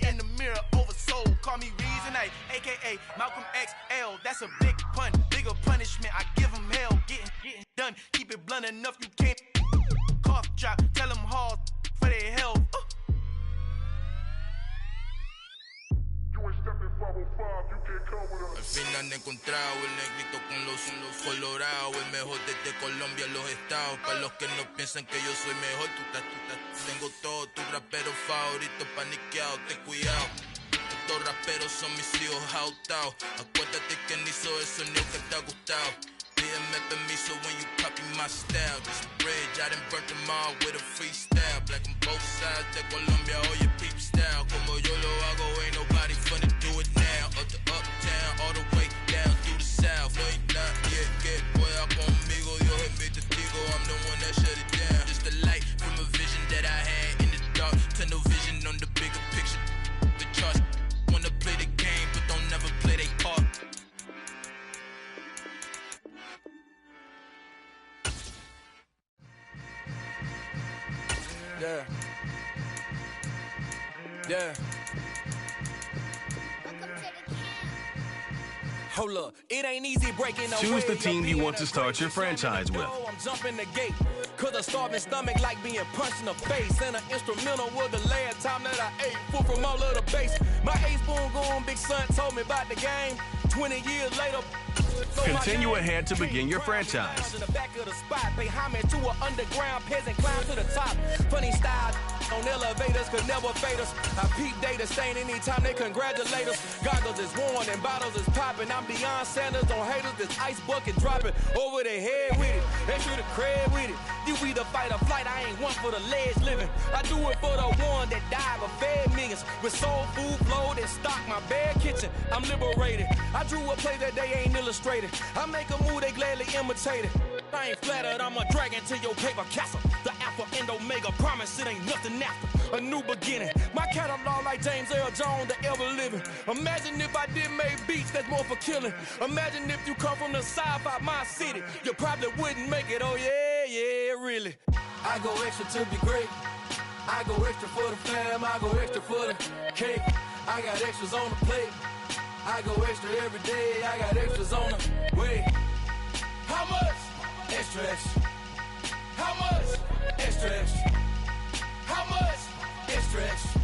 in the mirror oversold. Call me Reason A, aka Malcolm XL. That's a big pun, bigger punishment. I give him hell, getting done. Keep it blunt enough, you can't cough drop. Tell them hard for their health. Al final he encontrado el negrito con los colorados, el mejor desde Colombia a los estados. Para los que no piensan que yo soy mejor, tengo todo, tus raperos favoritos paniqueados, ten cuidado. Estos raperos son mis hijos jautados. Acuérdate que ni hizo el sonido que te ha gustado. Pídeme permiso when you copy my style. This bridge, I done burnt them all with a freestyle. Black on both sides de Colombia, oye peep style. Como yo lo hago, ain't nobody finna do it now. Up to uptown, all the way down through the south. No ain't not yet, que pueda conmigo. Dios es mi testigo, I'm the one that shut it down. Just a light from a vision that I had in the dark. Tunnel vision on the bigger picture. The charts wanna play the game, but don't never play their part. Yeah. Yeah. Hold up, it ain't easy breaking away. Choose the team you want to start your franchise with. I'm jumping the gate, cause a starving stomach like being punched in the face. And an instrumental was the last time that I ate food from all of the base. My A-spoon going big son told me about the game. 20 years later, continue ahead to begin your franchise. In the back of the spot, pay homage to an underground peasant, climb to the top. Funny style on elevators could never fade us. I peep data stain anytime they congratulate us. Goggles is worn and bottles is popping. I'm Deion Sanders on haters, this ice bucket dropping over their head with it. They should have cred with it. You either fight or flight, I ain't one for the ledge living. I do it for the one that died but fed millions. With soul food flowed and stocked my bare kitchen. I'm liberated. I drew a play that they ain't illustrated. I make a move, they gladly imitate it. I ain't flattered, I'm a dragon to your paper castle. The Alpha and Omega, promise it ain't nothing after. A new beginning. My catalog like James Earl Jones, the ever living. Imagine if I did make beats that's more for killing. Imagine if you come from the sci-fi, my city. You probably wouldn't make it, oh yeah, really. I go extra to be great. I go extra for the fam, I go extra for the cake. I got extras on the plate. I go extra every day, I got extras on the way. How much? Extra, extra. How much? Extra, extra. How much? Extra, extra.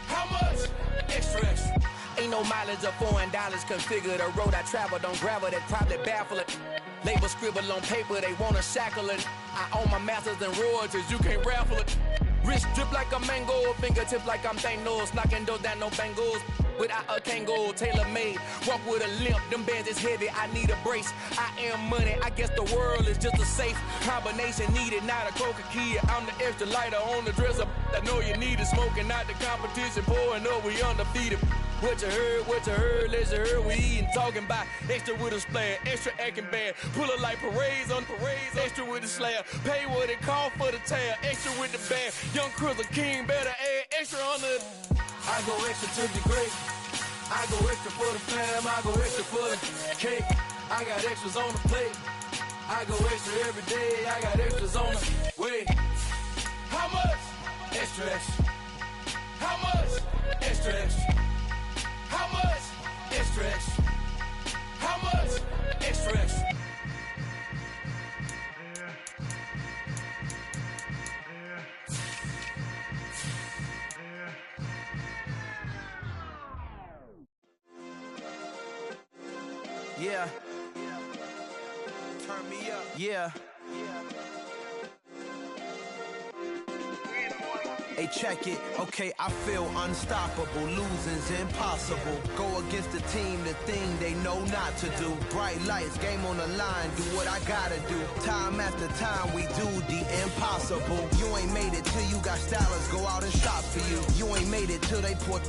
How much? Extra, extra. Ain't no mileage of $4 configure the road I travel. Don't gravel that probably baffle it. Label scribble on paper, they wanna shackle it. I own my masters and royalties, you can't raffle it. Wrist drip like a mango, fingertips like I'm Thanos, knocking those down no bangles. Without a Kango, tailor-made, walk with a limp, them bands is heavy, I need a brace. I am money, I guess the world is just a safe combination needed, not a coca key. I'm the extra lighter on the dresser, I know you need it, smoking out the competition, pouring up, we undefeated. What you heard, let's hear we eatin', talking about extra with a splash, extra acting bad, pull it like parades on parades, extra with the slab, pay what it cost for the tab, extra with the band, young Crizzle King better add extra on the. I go extra to be great. I go extra for the fam, I go extra for the cake. I got extras on the plate. I go extra every day, I got extras on the way. How much? Extra, extra. How much? Extra, extra. How much? Extra, extra. How much? Extra, extra. Yeah. Turn me up. Yeah. Hey, check it. Okay, I feel unstoppable. Losing's impossible. Go against the team, the thing they know not to do. Bright lights, game on the line. Do what I gotta do. Time after time, we do the impossible. You ain't made it till you got stylers go out and shop for you. You ain't made it till they put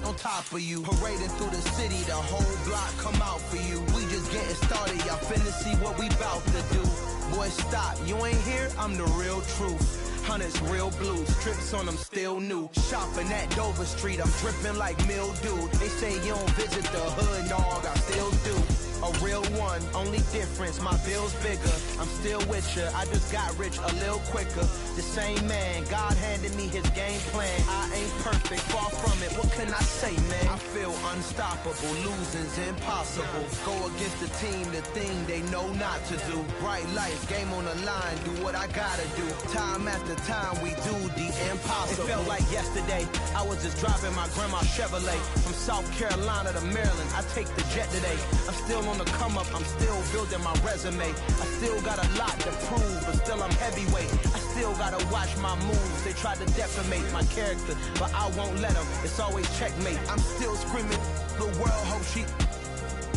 on top of you. Parading through the city, the whole block come out for you. We just getting started, y'all finna see what we bout to do. Boy, stop, you ain't here, I'm the real truth. Hunters, real blues, strips on them still new. Shopping at Dover Street, I'm dripping like mildew. They say you don't visit the hood, dog, I still do. A real one, only difference, my bill's bigger. I'm still with ya, I just got rich a little quicker. The same man, God handed me his game plan. I ain't perfect, far from it, what can I say, man? I feel unstoppable, losing's impossible. Go against the team, the thing they know not to do. Bright lights, game on the line, do what I gotta do. Time after time, we do the impossible. It felt like yesterday, I was just driving my grandma's Chevrolet. From South Carolina to Maryland, I take the jet today. I'm still on the come up, I'm still building my resume. I still got a lot to prove, but still I'm heavyweight. I still gotta watch my moves. They tried to defamate my character, but I won't let them. It's always checkmate. I'm still screaming, the world hope she.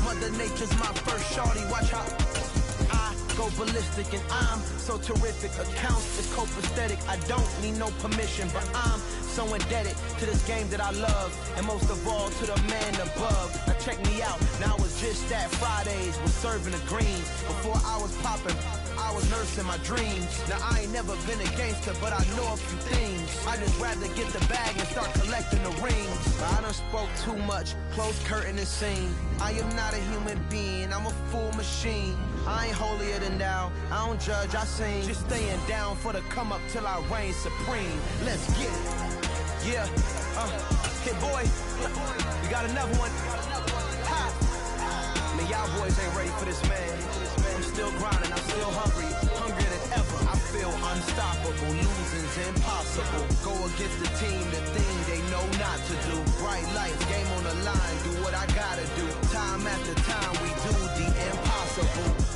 Mother Nature's my first shorty, watch how I go ballistic and I'm so terrific. Accounts is copacetic, I don't need no permission, but I'm so indebted to this game that I love, and most of all to the man above. Now check me out, now it's just that Fridays was serving the greens. Before I was popping, I was nursing my dreams. Now I ain't never been a gangster, but I know a few things. I just rather get the bag and start collecting the rings. But I done spoke too much, close curtain and scene. I am not a human being, I'm a full machine. I ain't holier than thou, I don't judge, I sing. Just staying down for the come up till I reign supreme. Let's get it. Yeah, hey boy, we got another one. Ha! Man, y'all boys ain't ready for this, man. I'm still grinding, I'm still hungry, hungrier than ever. I feel unstoppable, losing's impossible. Go against the team, the thing they know not to do. Bright lights, game on the line, do what I gotta do. Time after time, we do the impossible.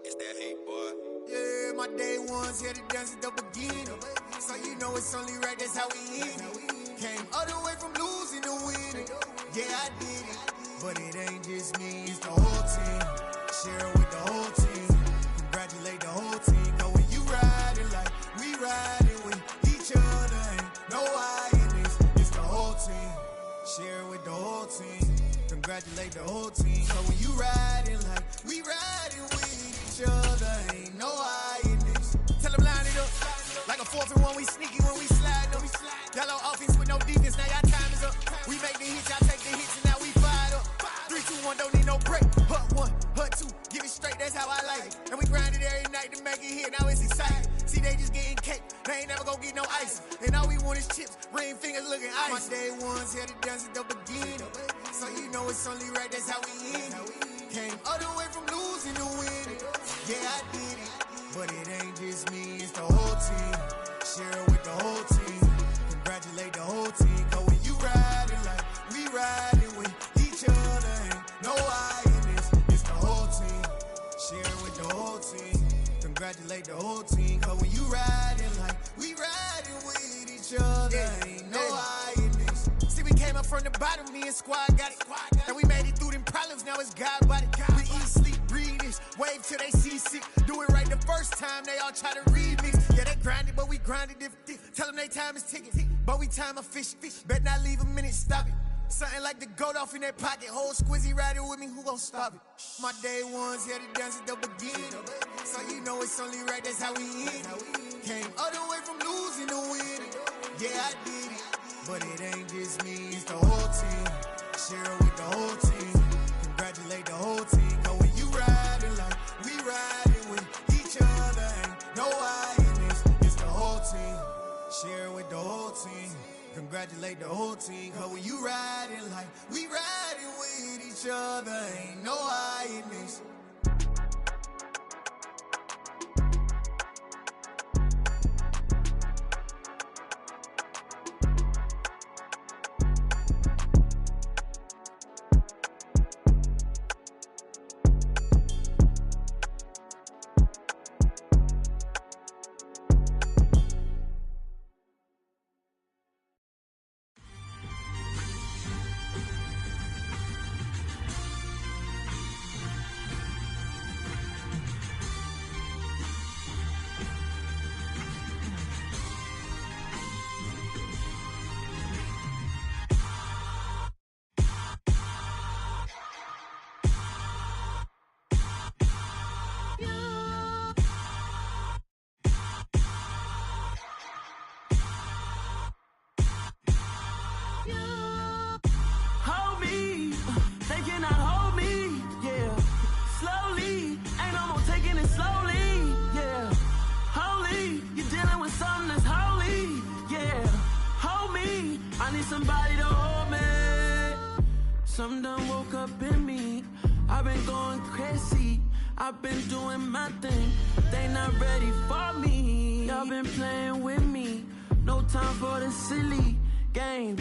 It's that hate, boy. Yeah, my day ones here to dance at the beginning. So you know it's only right, that's how we end it. Came all the way from losing to winning. Yeah, I did it. But it ain't just me, it's the whole team. Share it with the whole team. Congratulate the whole team. Cause when you riding like we riding with each other, ain't no I in this. It's the whole team. Share it with the whole team. Congratulate the whole team. So when you riding like we riding with each other, ain't no I in this. Tell them line it up. Like a 4th and 1, we sneaky when we slide them. Yellow offense with no defense, now y'all time is up. We make the hits, y'all take the hits, and now we fired up. 3, 2, 1, don't need no break. Hut 1, hut 2, give it straight, that's how I like it. And we grind it every night to make it hit, now it's exciting. See, they just getting cake, they ain't never gonna get no ice. And all we want is chips, ring fingers looking ice. My day ones here to dance at the beginning. So you know it's only right, that's how we end it. Came all the way from losing to winning. Yeah, I did it. But it ain't just me, it's the whole team. Share it with the whole team. Congratulate the whole team. Cause when you riding like we riding with each other, ain't no I in this. It's the whole team. Share it with the whole team. Congratulate the whole team. Cause when you riding like we riding with each other, ain't no I in this. See, we came up from the bottom, me and squad got it. And we made it through them problems, now it's God body. We eat, sleep, breathe this, wave till they see sick. Do it right the first time, they all try to remix. Yeah, they grinded, but we grinded different. Tell them they time is ticking, but we time efficient. Bet not leave a minute, stop it. Something like the Gotw in that pocket. Whole squizzy riding with me, who gon' stop it? My day ones here to dance at the beginning. So you know it's only right, that's how we end it. Came all the way from losing to winning. Yeah, I did it. But it ain't just me, it's the whole team. Share it with the whole team. Congratulate the whole team. Cause when you riding like we riding with each other, ain't no I in this. It's the whole team. Share it with the whole team. Congratulate the whole team. Cause when you riding like we riding with each other, ain't no I in this. been going crazy. I've been doing my thing. They not ready for me. Y'all been playing with me. No time for the silly games.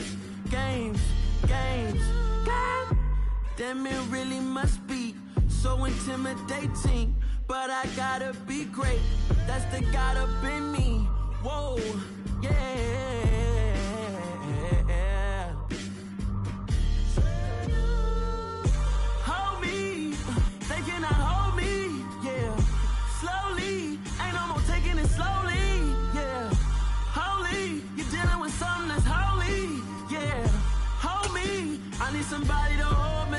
Damn, it really must be so intimidating. But I gotta be great. That's the God up in me. Whoa, yeah. Hold me, they cannot hold me, yeah. Slowly, ain't no more taking it slowly, yeah. Holy, you're dealing with something that's holy, yeah. Hold me, I need somebody to hold me.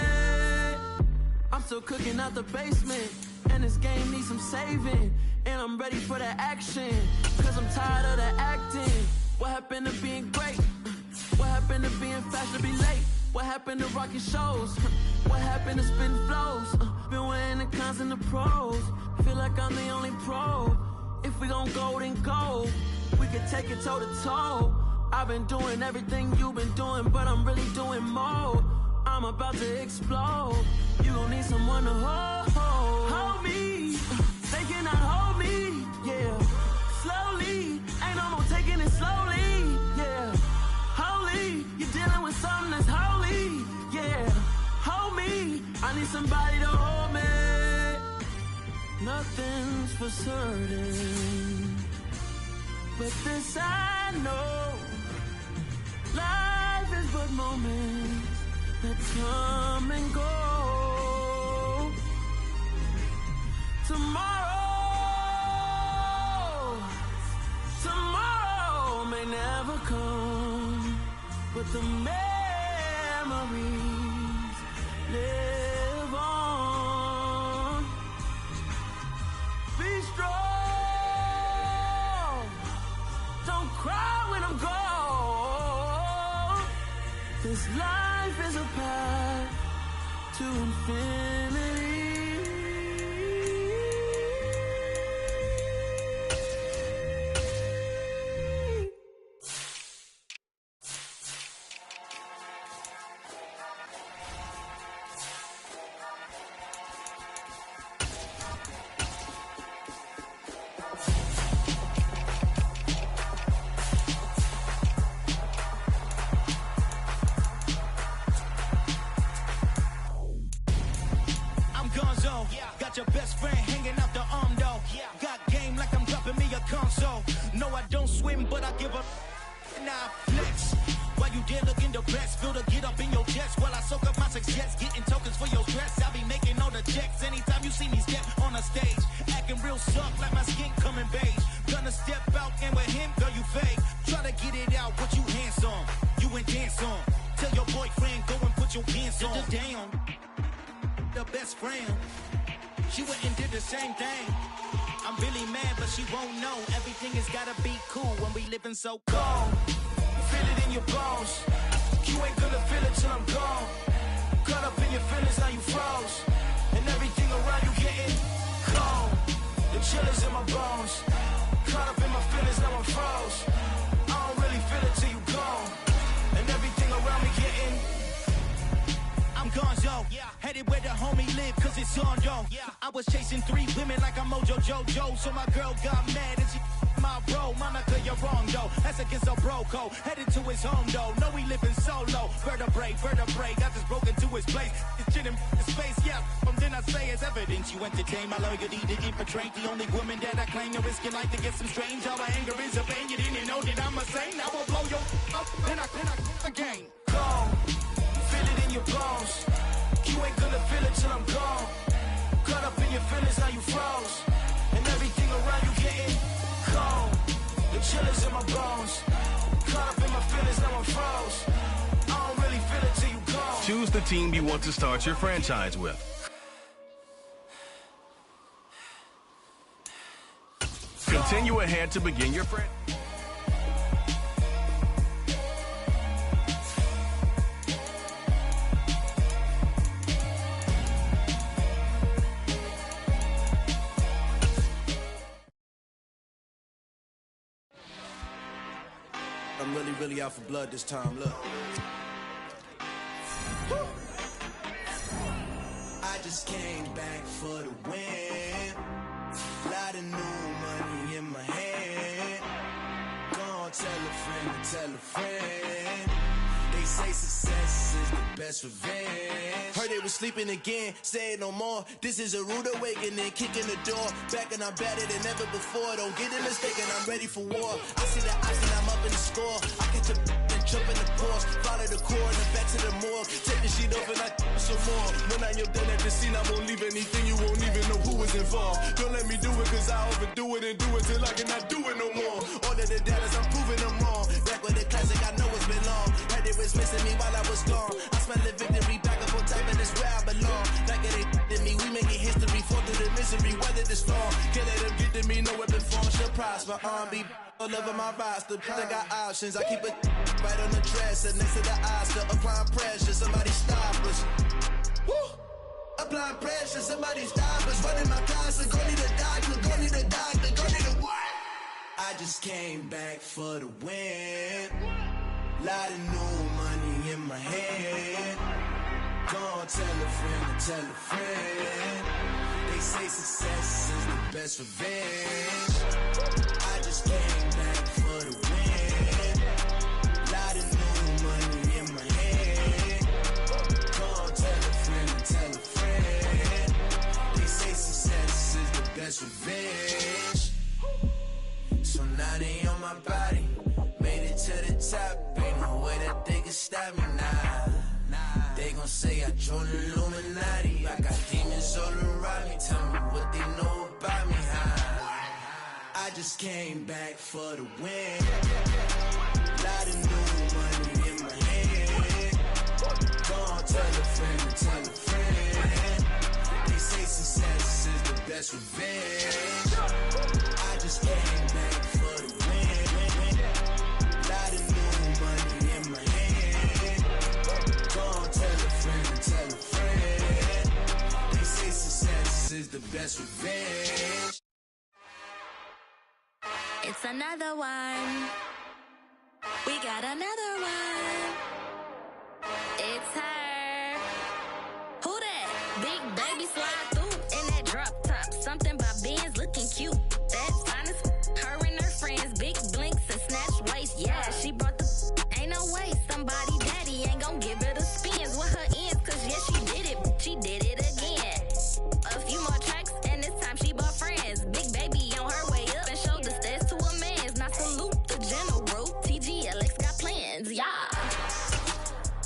I'm still cooking out the basement, and this game needs some saving. And I'm ready for the action, cause I'm tired of the acting. What happened to being great? What happened to being fast to be late? What happened to rocking shows? What happened to spitting flows? Been weighing the cons and the pros. Feel like I'm the only pro. If we gon' go, then go. We could take it toe to toe. I've been doing everything you've been doing, but I'm really doing more. I'm about to explode. You gon' need someone to hold me. They cannot hold me, yeah. Slowly, ain't no more taking it slowly, yeah. Holy, you're dealing with something that's holy, yeah. Hold me, I need somebody to hold me. Nothing's for certain, but this I know. Life is but moments that come and go. Tomorrow may never come, but the memories live on. Be strong, don't cry when I'm gone. This life is a path to infinity. Got your best friend hanging out the arm though. Got game like I'm dropping me a console. No, I don't swim, but I give a nah flex. While you there looking depressed, feel the get up in your chest while I soak up my success, getting tokens for your stress. I'll be making all the checks anytime you see me step on a stage, acting real soft like my skin coming beige. Gonna step out and with him, girl, you fake. Try to get it out, what you handsome, you ain't dance on. Tell your boyfriend go and put your pants on. Down, the best friend. She went and did the same thing. I'm really mad, but she won't know. Everything has gotta be cool when we living so cold. Feel it in your bones. You ain't gonna feel it till I'm gone. Caught up in your feelings, now you froze. And everything around you getting cold. The chill is in my bones. Caught up in my feelings, now I'm froze. I don't really feel it till you gone. And everything around me getting I'm gonzo, headed where the homie live, cause it's on, yo. I was chasing 3 women like I'm Mojo Jojo, so my girl got mad and she my bro. Monica, you're wrong, though. That's against a bro code. Headed to his home, though. No, we living solo. Vertebrae, got just broken to his place. It's shit in space, yeah. From then I say it's evidence. You entertain my loyalty to infiltrate. The only woman that I claim to risk your life to get some strange. All my anger is a pain. You didn't know that I'm a saint. I will blow your up, then I again. Gone. Feel it in your bones. You ain't gonna feel it till I'm gone. Caught up in your feelings, now you froze. And everything around you getting cold. The chill is in my bones. Caught up in my feelings, now I'm froze. I don't really feel it till you gone. Choose the team you want to start your franchise with. Continue ahead to begin your franchise. I'm really out for blood this time, look. I just just came back for the win. Lot of new money in my hand. Gonna tell a friend to tell a friend. They say success is the best revenge. Heard they was sleeping again, say it no more. This is a rude awakening, kicking the door. Back and I'm better than ever before. Don't get it mistaken, I'm ready for war. I see the ice and I'm up in the score. I catch a and jump in the course. Follow the core and then back to the morgue. Take the sheet off and I some more. When I am done at the scene, I won't leave anything. You won't even know who is involved. Don't let me do it cause I overdo it and do it till I cannot do it no more. All of the doubters, I'm proving them wrong. Back with the classic, I know it's been long. Heard they was missing me while I was gone. I smell the victory back up on top and it's where I belong. Like it ain't to me, we making history. Fall through the misery, weather the storm. Can't let them get to me, no weapon form shall prosper. Be all over my roster. I got options, I keep it right on the dresser next to the Oscar. Applying pressure, somebody stop us. Woo! Applying pressure, somebody stop us. Running my closet, go need a doctor, go need a doctor, go need a what? I just came back for the win. Lot of new money in my hand. Gonna tell a friend to tell a friend. They say success is the best revenge. I just came back for the win. Lot of new money in my hand. Gonna tell a friend to tell a friend. They say success is the best revenge. So now they on my body. Made it to the top. Ain't no way that they can stop me now. They gon' say I joined the Illuminati. I got demons all around me. Tell me what they know about me, huh? I just came back for the win. Lot of new money in my hand. Gonna tell a friend to tell a friend. They say success is the best revenge. I just came back for the win. Lot of new money in my hand. Gonna tell a friend to tell a friend. They say success is the best revenge. It's another one. We got another one. It's her. Who that? Big baby slide through in that drop top. Something about Benz looking cute. That's honest. Her and her friends, big blinks and snatch waist. Yeah, she brought the. Ain't no way somebody daddy ain't gon' give her the spins with her ends. Cause yeah, she did it. She did it again. A few more tracks and this time she bought friends. Big baby on her way up and showed the stairs to a man's. Now salute the general. TGLX got plans, yeah.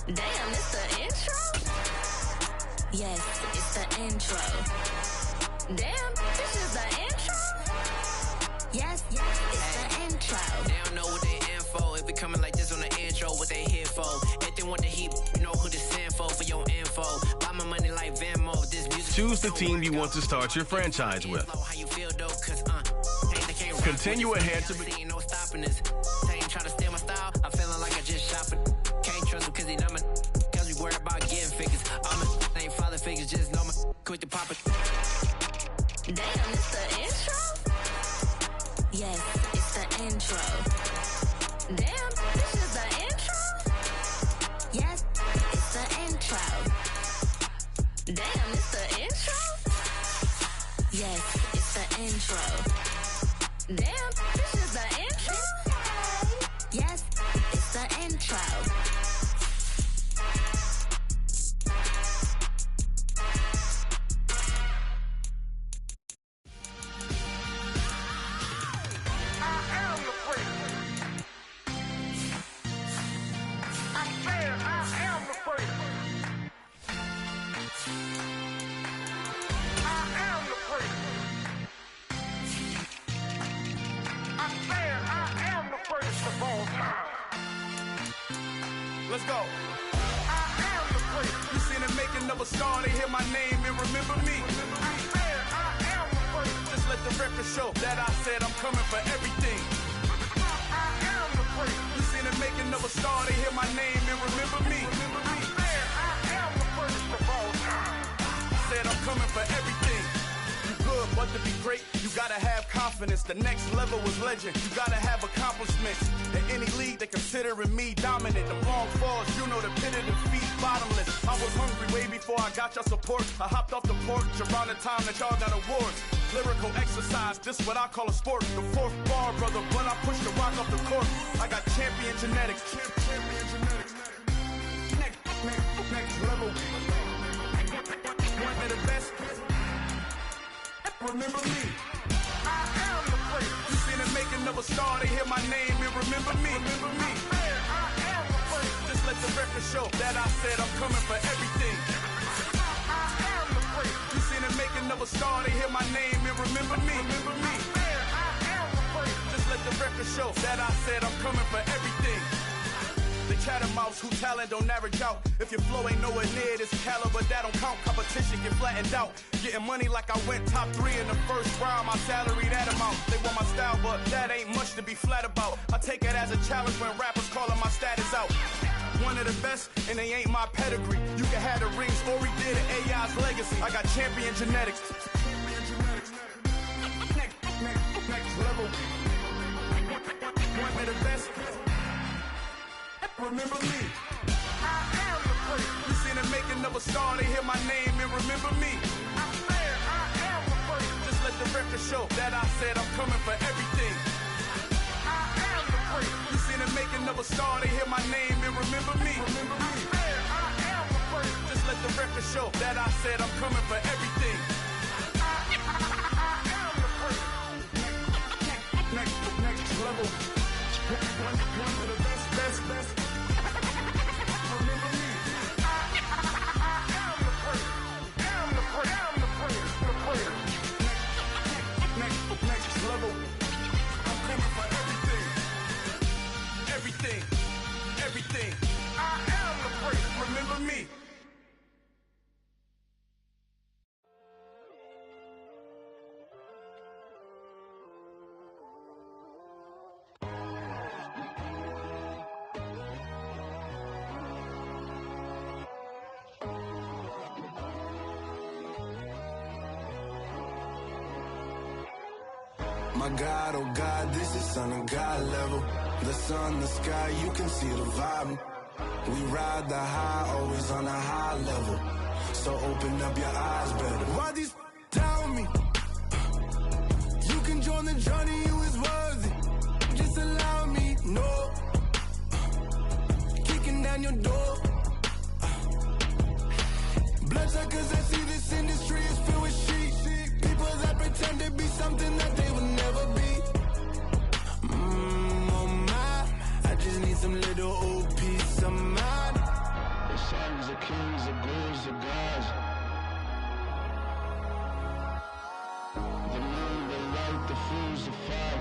Damn, it's the intro? Yes, it's the intro. Damn, this is the intro? Yes, it's the intro. They don't know what they in for. If it coming like this on the intro, what they here for? If they want the heat, you know who to send for your info. Buy my money like Venmo. This music. Choose the team you want to start your franchise with. How you feel though? Cause continue ahead to be no stopping this. They ain't try to steal my style. I'm feeling like I just shopping. Can't trust them cause they numb it. Cause we worried about getting figures. They ain't father figures, just know my quick to pop it. Damn, it's the intro? Yes, it's the intro. Damn, this is the intro? Yes, it's the intro. Damn, it's the intro? Yes, it's the intro. Damn, this is the intro? Yes, it's the intro. Let's go. I am the first. You seen the making of a star, they hear my name and remember me. I am the first. Just let the record show that I said I'm coming for everything. I am the first. You seen the making of a star, they hear my name and remember me. I am the first of all time. I said I'm coming for everything. You good, but to be great, you gotta have confidence. The next level was legend. You gotta have accomplishments. In any league, they considering me dominant. The long falls, you know the pit of defeat, bottomless. I was hungry way before I got your support. I hopped off the porch around the time that y'all got awards. Lyrical exercise, this what I call a sport. The fourth bar, brother, but I push the rock off the court. I got champion genetics. Champion genetics. Next level. One of the best. Remember me. I am the place. You see the making of a star, they hear my name and remember me. Remember me. I am the place. Just let the record show that I said I'm coming for everything. I am the place. You see the making of a star, they hear my name and remember me. Remember me. I am the place. Just let the record show that I said I'm coming for everything. The chattermouths who talent don't average out. If your flow ain't nowhere near this caliber, that don't count. Competition get flattened out. Getting money like I went top 3 in the first round. My salary that amount. They want my style, but that ain't much to be flat about. I take it as a challenge when rappers calling my status out. One of the best, and they ain't my pedigree. You can have the rings, or we did it, AI's legacy. I got champion genetics. Next level. One of the best. Remember me. I am the place. You see the making of a star, they hear my name and remember me. I said I am the place. Just let the record show that I said I'm coming for everything. I am the place. You see the making of a star, they hear my name and remember me. Remember me. I said I am the place. Just let the record show that I said I'm coming for everything. I am the place. Next level. One of the best. Next level. I'm coming for everything. Everything. I am the place. Remember me. My God, oh God, this is Son of God level. The sun, the sky, you can see the vibe. We ride the high, always on a high level. So open up your eyes better. Why these tell me? You can join the journey, you is worthy. Just allow me, no. Kicking down your door. Bloodsuckers that see this industry is filled with sheep. People that pretend to be something that they will never be. Oh my, I just need some little old peace of mind. The sons of kings, the ghouls, the gods. The moon, the light, the fools, the fox.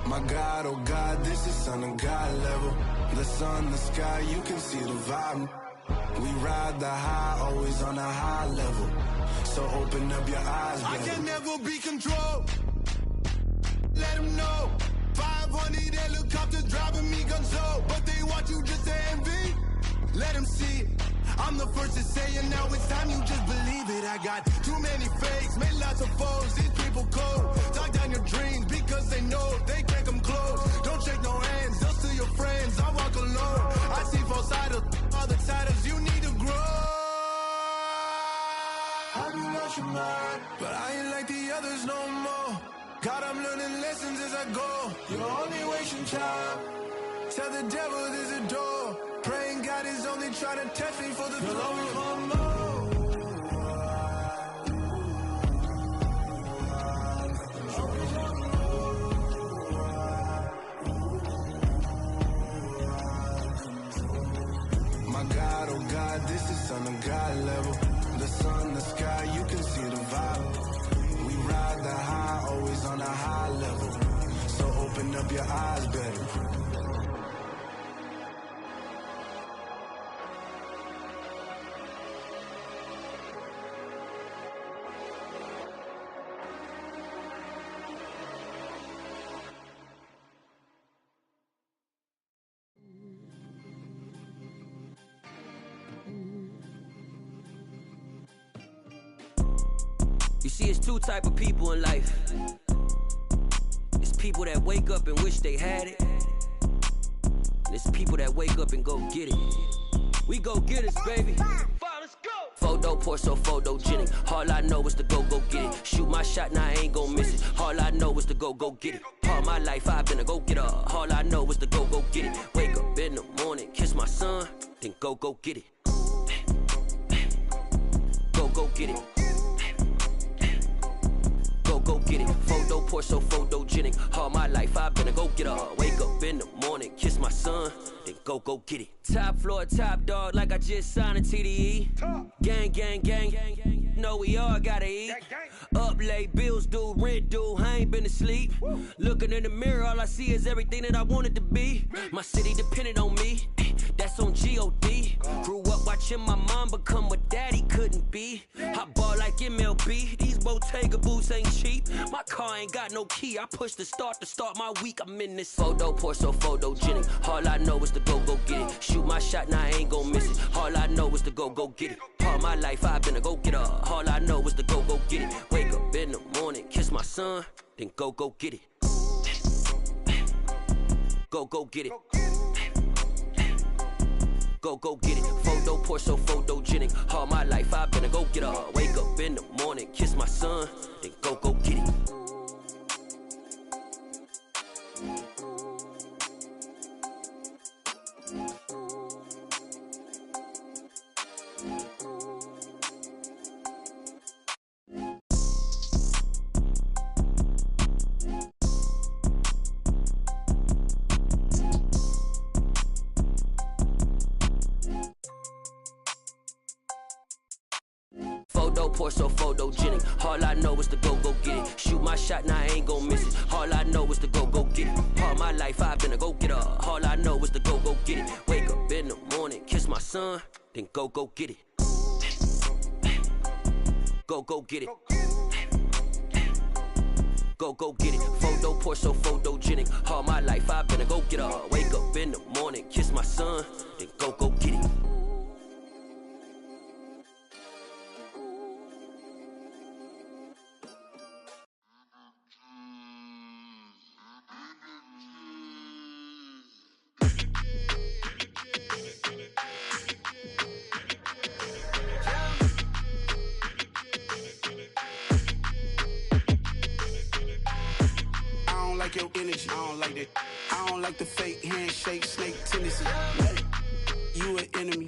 My God, oh God, this is Son of God level. The sun, the sky, you can see the vibe. We ride the high, always on a high level. So open up your eyes, baby. I can never be controlled. Let them know. 500 helicopters driving me gunso. But they want you just to envy. Let them see it. I'm the first to say it, now it's time you just believe it. I got too many fakes, made lots of foes. These people cold. Talk down your dreams because they know they can't come close. Don't shake no hands, they'll steal your friends. I walk alone. I see false idols, other titles, you need to grow. Have you lost your mind? But I ain't like the others no more. God, I'm learning lessons as I go. You're only wasting time. Tell the devil there's a door. Praying God is only trying to test me for the throne. You'll always want more. My God, oh God, this is Son of God level. The sun, the sky, you can see the vibe. We ride the high, always on a high level. So open up your eyes better. You see, it's two type of people in life. It's people that wake up and wish they had it. And it's people that wake up and go get it. We go get it, baby. Let's go. Photo pour so photogenic. All I know is to go get it. Shoot my shot, now I ain't gon' miss it. All I know is to go get it. All my life I've been a go getter. All I know is to go get it. Wake up in the morning, kiss my son, then go get it. Go get it. Go get it. Photo pour so photogenic. All my life I've been a go getter. Wake up in the morning, kiss my son, then go get it. Top floor, top dog, like I just signed a TDE. Gang, gang, gang, gang. Know we all gotta eat. Up late, bills due, rent due. I ain't been asleep. Looking in the mirror, all I see is everything that I wanted to be. My city depended on me. That's on G.O.D. Grew up watching my mom become what daddy couldn't be. I ball like MLB. These Bottega boots ain't cheap. My car ain't got no key. I push the start to start my week. I'm in this photo pour so photogenic. All I know is to go get it. Shoot my shot, now I ain't gon' miss it. All I know is to go get it. All my life I've been a go getter. All I know is to go get it. Wake up in the morning, kiss my son, then go get it. Go get it. Go get it. Photo pour so photogenic. All my life I've been a go getter. Wake up in the morning, kiss my son, then go get it. Photo pour so photogenic. All I know is to go get it. Shoot my shot, now I ain't gon' miss it. All I know is to go get it. All my life I've been a go getter. All I know is to go get it. Wake up in the morning, kiss my son, then go get it. Go get it. Go get it. Photo pour so photogenic. All my life I've been a go getter. Wake up in the morning, kiss my son, then go get it. Your energy, I don't like that. I don't like the fake handshake, snake tendency. You an enemy.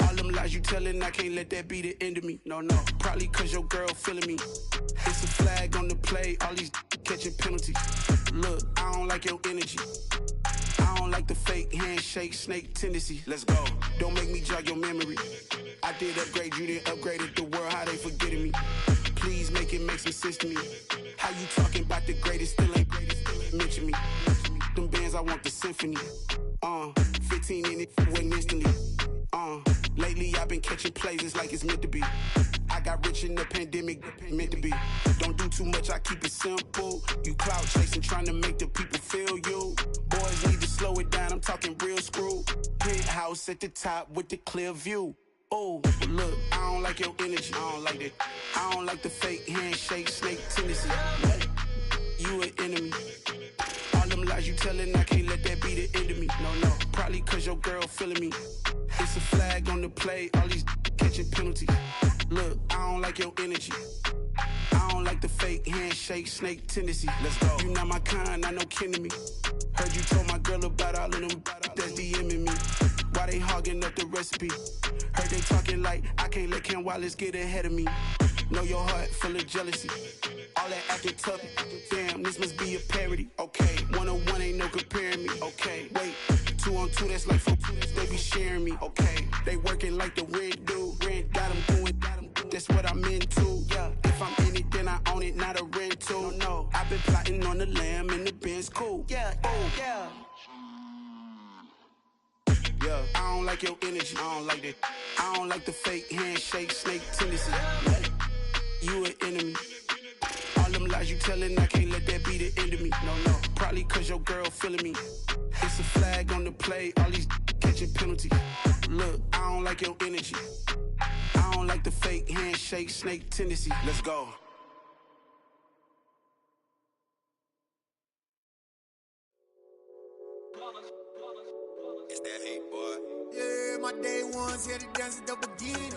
All them lies you telling, I can't let that be the end of me. No, probably cause your girl feeling me. It's a flag on the play, all these catching penalties. Look, I don't like your energy. I don't like the fake handshake, snake tendency. Let's go. Don't make me jog your memory. I did upgrade, you didn't upgrade it. The world, how they forgetting me. Please make it make some sense to me. How you talking about the greatest, still ain't mention me. Them bands, I want the symphony. 15 in it, went instantly. Lately I've been catching plays, it's like it's meant to be. I got rich in the pandemic, meant to be. Don't do too much, I keep it simple. You clout chasing, trying to make the people feel you. Boys need to slow it down, I'm talking real screw. Penthouse at the top with the clear view. Oh, look, I don't like your energy, I don't like that. I don't like the fake handshake, snake tendency. You an enemy. All them lies you telling, I can't let that be the end of me. No, probably cause your girl feeling me. It's a flag on the play, all these catching penalties. Look, I don't like your energy. I don't like the fake handshake, snake tendency. Let's go. You not my kind, I know kin to me. Heard you told my girl about all of them that's DMing me. Why they hogging up the recipe? Heard they talking like I can't let Ken Wallace get ahead of me. Know your heart full of jealousy. All that acting tough, damn, this must be a parody. Okay, 1-on-1 ain't no comparing me. Okay, wait, 2-on-2, that's like 4, they be sharing me. Okay, they working like the rent dude. Rent got them doing, that's what I'm into. Yeah, if I'm in it, then I own it, not a rental. No, I've been plotting on the lamb and the Benz cool. Yeah, oh, yeah. Yeah, I don't like your energy, I don't like that. I don't like the fake handshake, snake tendency. You an enemy. All them lies you telling, I can't let that be the end of me. No, probably cause your girl feeling me. It's a flag on the play, all these catching penalties. Look, I don't like your energy. I I don't like the fake handshake, snake tendency. Let's go. It's that hate, boy. Yeah, my day ones here to dance at the beginning.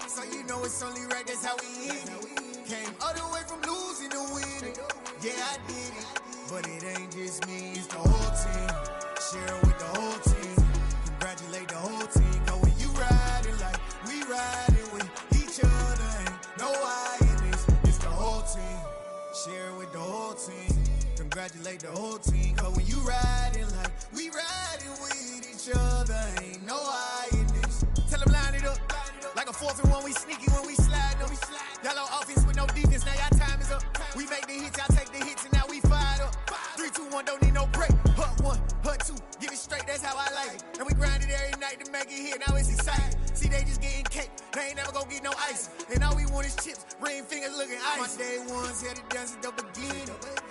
So you know it's only right, that's how we end it. Came all the way from losing to winning. Yeah, I did it. But it ain't just me, it's the whole team. Share it with the whole team. Congratulate the whole team. Cause when you riding like we riding with each other, ain't no I in this. It's the whole team. Share it with the whole team. Congratulate the whole team. Cause when you riding like we riding with each other, ain't no I in this. Tell them line it up. Like a 4th and 1, we sneaky when we slide them. Yellow offense with no defense, now y'all time is up. We make the hits, y'all take the hits, and now we fired up. 3, 2, 1, don't need no break. Hut 1, hut 2, give it straight, that's how I like it. And we grind it every night to make it hit, now it's exciting. See, they just getting cake, they ain't never gonna get no ice. And all we want is chips, ring fingers looking ice. My day ones here to dance at the beginning.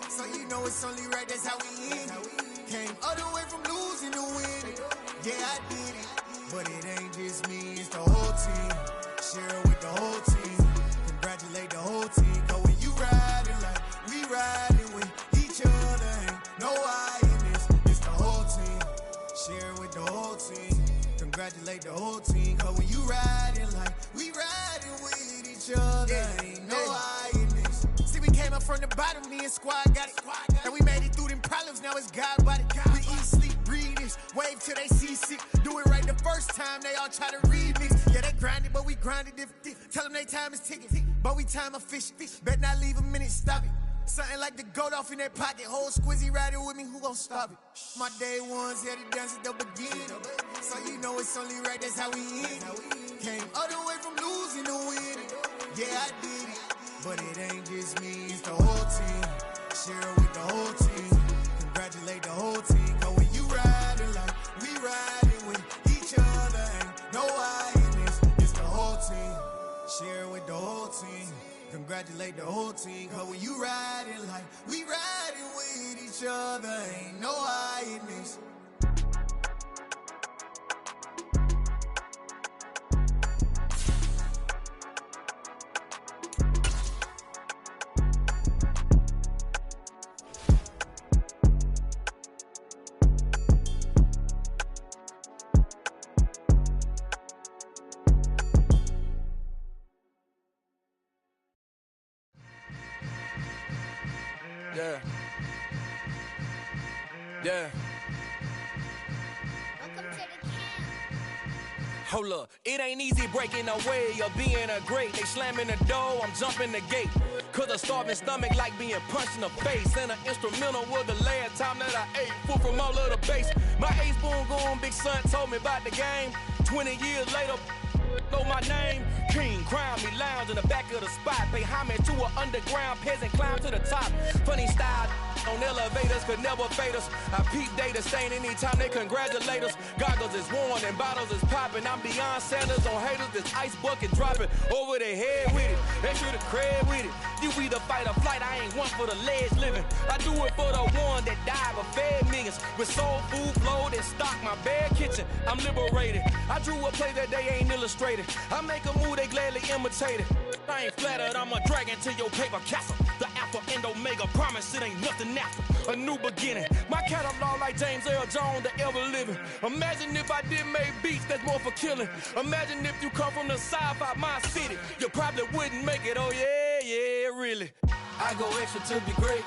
So you know it's only right, that's how we end it. Came all the way from losing to winning. Yeah, I did it. But it ain't just me, it's the whole team. Share it with the whole team. Congratulate the whole team. Cause when you riding like we riding with each other, ain't no I in this. It's the whole team. Share it with the whole team. Congratulate the whole team. Cause when you riding like we riding with each other, ain't no I in this. See, we came up from the bottom, me and squad got it. And we made it through them problems, now it's God body. We eat, sleep, breathe this, wave till they see sick. Do it right the first time, they all try to remix. Yeah, they grinded, but we grinded different. Tell them they time is ticking, but we time efficient. Bet not leave a minute, stop it. Something like the Gotw in their pocket. Whole squizzy riding with me, who gon' stop it? My day ones here to dance at the beginning. So you know it's only right, that's how we end it. Came all the way from losing to winning. Yeah, I did it. But it ain't just me, it's the whole team. Share it with the whole team. Congratulate the whole team. Cause when you riding like we riding with each other, ain't no I in this. It's the whole team. Share it with the whole team. Congratulate the whole team. Cause when you riding like we riding with each other, ain't no I in this. Yeah. Yeah. Hold up, it ain't easy breaking away or being a great. They slamming the door, I'm jumping the gate. Cause a starving stomach like being punched in the face. And an instrumental was the last time that I ate food from all of the bass. My ace spoon going, big son told me about the game. 20 years later, know my name. King, crown me, lounge in the back of the spot. Pay homage to an underground peasant, climb to the top. Funny style on elevators could never fade us. I peep data stain anytime they congratulate us. Goggles is worn and bottles is popping. I'm beyond Sanders on haters, this ice bucket dropping over their head with it. They should have cred with it. You either fight or flight, I ain't one for the ledge living. I do it for the one that died but fed millions. With soul food flowed and stocked my bare kitchen. I'm liberated. I drew a play that they ain't illustrated. I make a move, they gladly imitate it. I ain't flattered, I'm a dragon to your paper castle. The Alpha and Omega, promise it ain't nothing after. A new beginning. My catalog like James Earl Jones, the ever living. Imagine if I did make beats that's more for killing. Imagine if you come from the south out my city. You probably wouldn't make it, oh yeah, yeah, really. I go extra to be great.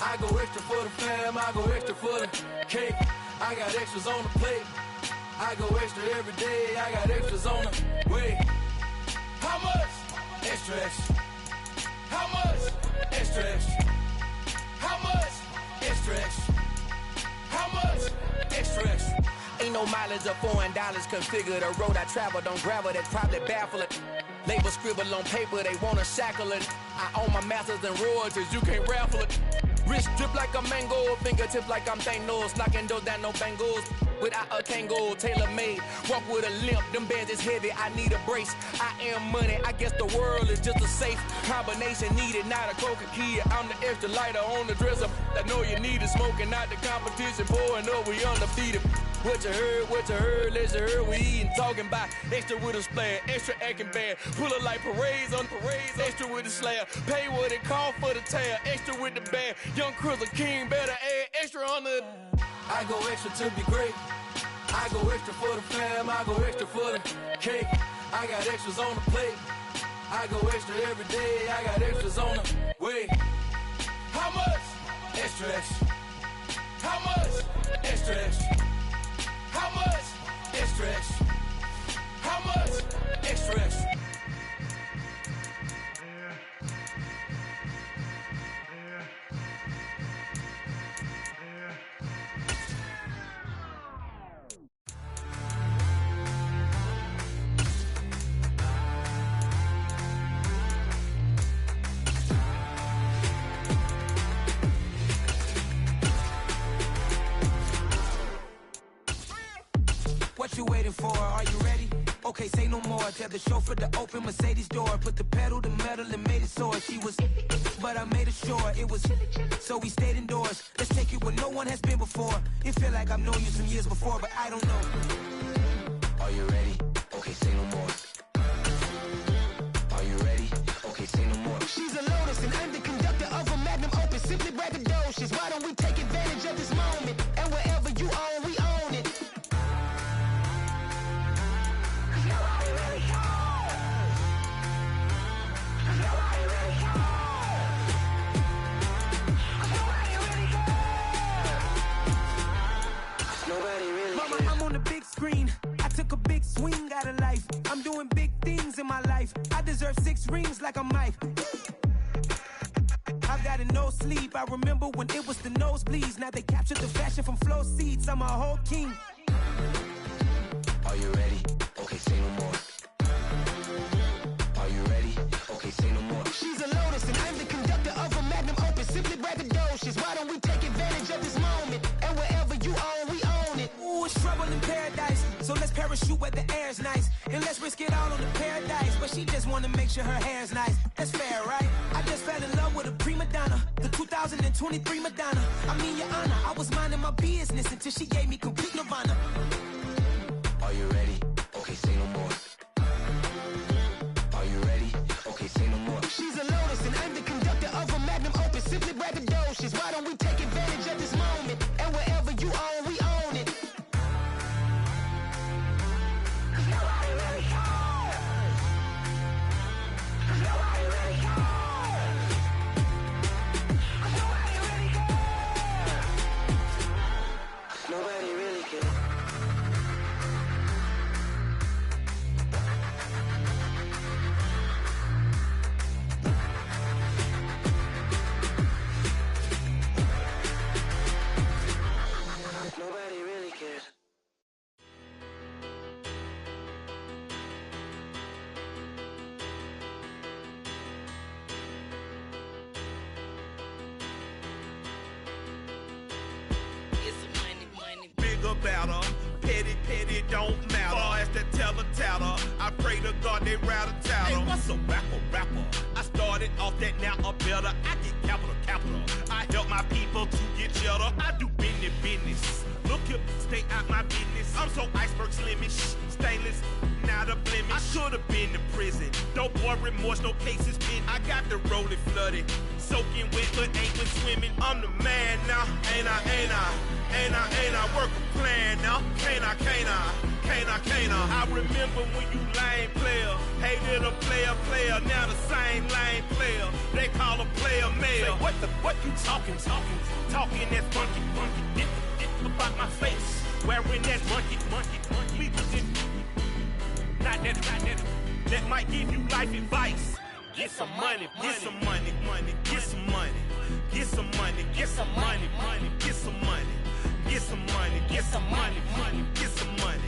I go extra for the fam, I go extra for the cake. I got extras on the plate. I go extra every day, I got extras on the way. How much? Extra, extra. How much? Extra, extra. How much? Extra, extra. How much? Extra, extra. Ain't no mileage of $4 configure the road I travel. Don't gravel, that's probably baffling. Label scribble on paper, they wanna shackle it. I own my masters and royalties, you can't raffle it. Wrist drip like a mango, fingertips like I'm Thanos, knocking those down no bangles. Without a Kango, tailor-made, walk with a limp, them bands is heavy, I need a brace. I am money, I guess the world is just a safe combination needed, not a coca key. I'm the extra lighter on the dresser, I know you need it, smoking out the competition, pouring up, we undefeated. What you heard, let you heard. We eatin', talking about extra with a splash, extra acting bad. Pull it like parades on parades, extra with the slab. Pay what it cost for the tab, extra with the bag. Young Crizzle King, better add extra on the. I go extra to be great. I go extra for the fam, I go extra for the cake. I got extras on the plate. I go extra every day, I got extras on the way. How much? Extra, extra. How much? Extra, extra. How much? Extra, extra. How much? Extra, extra. What you waiting for? Are you ready? Okay, say no more. Tell the chauffeur to open Mercedes door. Put the pedal to metal and made it soar. She was, but I made it sure it was. So we stayed indoors. Let's take it where no one has been before. It feel like I've known you some years before, but I don't know. Are you ready? Okay, say no more. Are you ready? Okay, say no more. She's a Lotus and I'm the conductor of a Magnum Opus. Simply braggadocious. Why don't we take advantage of this moment? And wherever you own, we own it. Mama, I'm on the big screen. I took a big swing out of life. I'm doing big things in my life. I deserve 6 rings like I'm Mike. I've got no sleep. I remember when it was the nosebleeds. Now they captured the fashion from flow seats. I'm a whole king. Are you ready? Okay, say no more. Are you ready? Okay, say no more. She's a Lotus and I'm the conductor of a Magnum Opus. Simply braggadocious. Why don't we take advantage of this moment? And wherever you own, we own it. Ooh, it's trouble in paradise. So let's parachute where the air's nice. And let's risk it all on the paradise. But she just wanna make sure her hair's nice. That's fair, right? I just fell in love with a prima donna. The 2023 Madonna. I mean, your honor, I was minding my business until she gave me complete nirvana. Are you ready? Okay, say no more. Are you ready? Okay, say no more. She's a Lotus and I'm the conductor of a Magnum Opus. Simply braggadocious. Why don't we take advantage of this moment? And wherever you own, we own it. Nobody really cares. Nobody really cares. Nobody really cares. Nobody really cares. Nobody really cares. Bigger, better, petty, don't matter. Far as the teller, I pray to God they rattle tattle. Hey, what's a rapper? I started off that, now I'm better. I get capital. I help my people to get cheddar. I do business. Look here, stay out my business. I'm so iceberg slimish, stainless, not a blemish. I should've been in prison. No more remorse, no cases pinned. I got the rolling flooded, soaking wet, but ain't been swimming. I'm the man now, ain't I work a plan now. Can't I? I remember when you lame player, hated a player, now the same lame player. They call a player mayor. Say, what you talking that funky. Get about my face, wearing that monkey. We was in, not that might give you life advice. Get some money, get some money, get some money, get some money, get some money, get some money, get some money, get some money, get some money,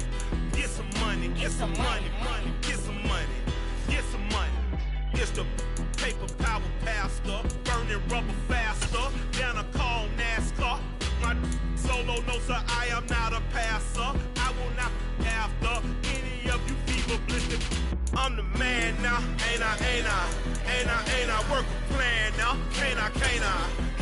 get some money, get some money, get some money, get some money. It's the paper power pastor, burning rubber faster than a call NASCAR. My solo, no sir, I am not a passer. I will not after any of you feeble blistered. I'm the man now, ain't I? Work a plan now, can't I?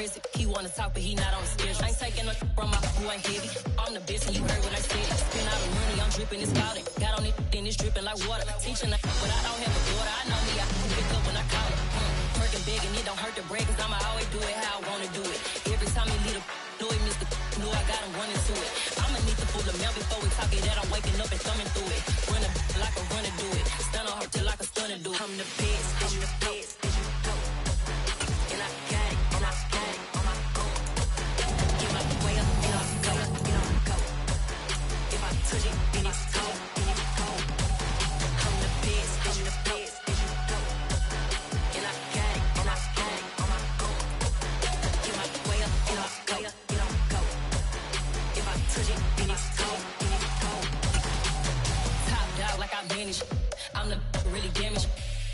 crazy. He wanna talk, but he not on the schedule. I ain't taking no from my who ain't heavy. I'm the best, and you heard what I said. Spend all the money, I'm dripping, it's clouded. Got on it, then it's dripping like water. Teaching that, but I don't have a daughter. I know me, I can pick up when I call it. Working big, and it don't hurt to break, cause I'ma always do it how I wanna do it. Every time he lead a know he missed the know I got him running to it. I'ma need to pull the mail before we talk it that I'm waking up and thumbing through it. Run a like a runner do it. Stun on her till like a stunner do it. I'm the best, I'm the best, go. And I got it, and I got it on my own. Get my way up, and I go, go. If I touch it, then it's cold, then it's cold. I'm the best, I'm the best, go. And I got it, and I got it on my own. Get my way up, and I go, go. If I touch it, then it's cold, then it's cold. Top dog like I manage. I'm the really damaged.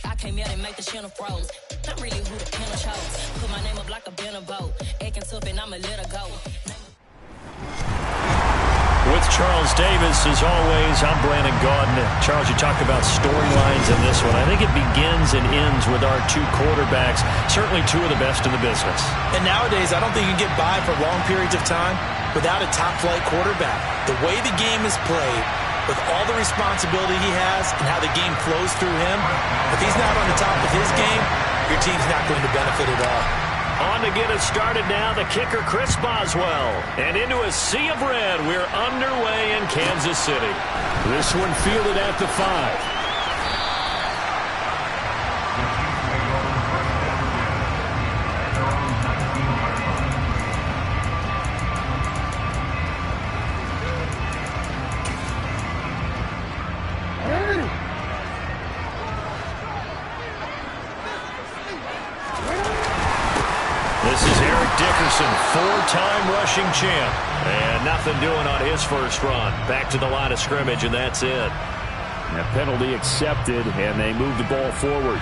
I came out and make the channel froze. I'm really who the panel chose. Put my name up like a banner boat. Acting tough and I'ma let her go. With Charles Davis, as always, I'm Brandon Gotw. Charles, you talked about storylines in this one. I think it begins and ends with our two quarterbacks, certainly two of the best in the business. And nowadays, I don't think you can get by for long periods of time without a top-flight quarterback. The way the game is played, with all the responsibility he has and how the game flows through him, if he's not on the top of his game, your team's not going to benefit at all. On to get us started now, the kicker, Chris Boswell. And into a sea of red, we're underway in Kansas City. This one fielded at the 5. Four-time rushing champ. And nothing doing on his first run. Back to the line of scrimmage, and that's it. That penalty accepted, and they move the ball forward.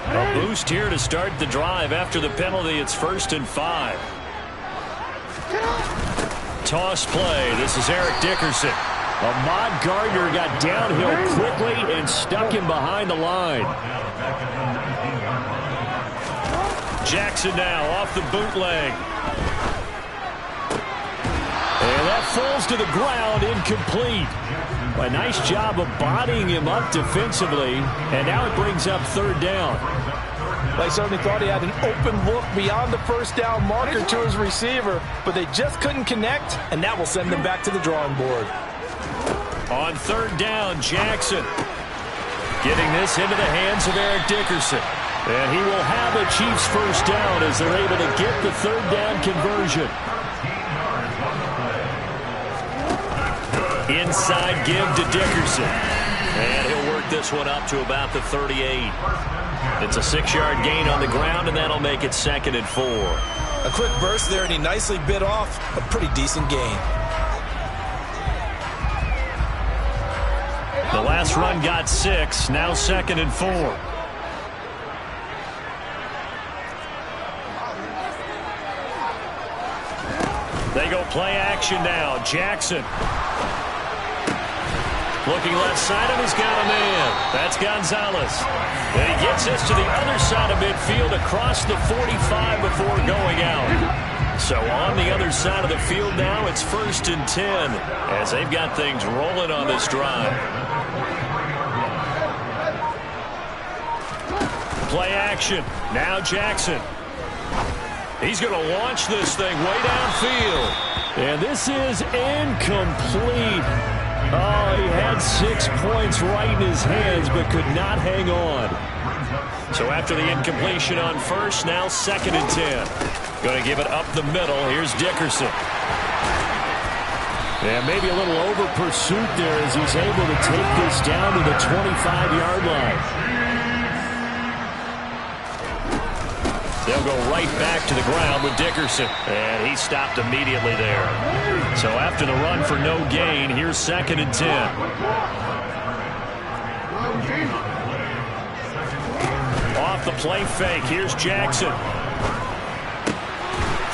A boost here to start the drive. After the penalty, it's 1st and 5. Toss play. This is Eric Dickerson. Ahmad Gardner got downhill quickly and stuck him behind the line. Jackson now off the bootleg. And that falls to the ground, incomplete. A nice job of bodying him up defensively, and now it brings up 3rd down. They certainly thought he had an open look beyond the first down marker to his receiver, but they just couldn't connect, and that will send them back to the drawing board. On 3rd down, Jackson getting this into the hands of Eric Dickerson. And he will have a Chiefs first down as they're able to get the 3rd down conversion. Inside give to Dickerson. And he'll work this one up to about the 38. It's a 6-yard gain on the ground, and that'll make it 2nd and 4. A quick burst there, and he nicely bit off a pretty decent gain. The last run got 6, now 2nd and 4. They go play action now. Jackson. Looking left side of, he's got a man. That's Gonzalez. And he gets this to the other side of midfield across the 45 before going out. So on the other side of the field now, it's 1st and 10 as they've got things rolling on this drive. Play action. Now Jackson. He's going to launch this thing way downfield. And this is incomplete. Oh, he had 6 points right in his hands, but could not hang on. So after the incompletion on 1st, now 2nd and 10. Going to give it up the middle. Here's Dickerson. And maybe a little over pursuit there as he's able to take this down to the 25-yard line. They'll go right back to the ground with Dickerson. And he stopped immediately there. So after the run for no gain, here's 2nd and 10. Off the play fake, here's Jackson.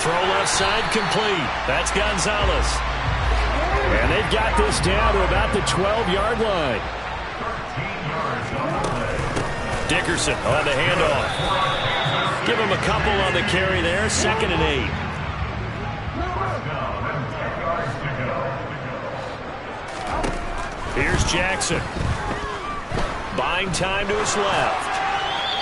Throw left side complete. That's Gonzalez. And they've got this down to about the 12-yard line. Dickerson on the handoff. Give him a couple on the carry there. 2nd and 8. Here's Jackson. Buying time to his left.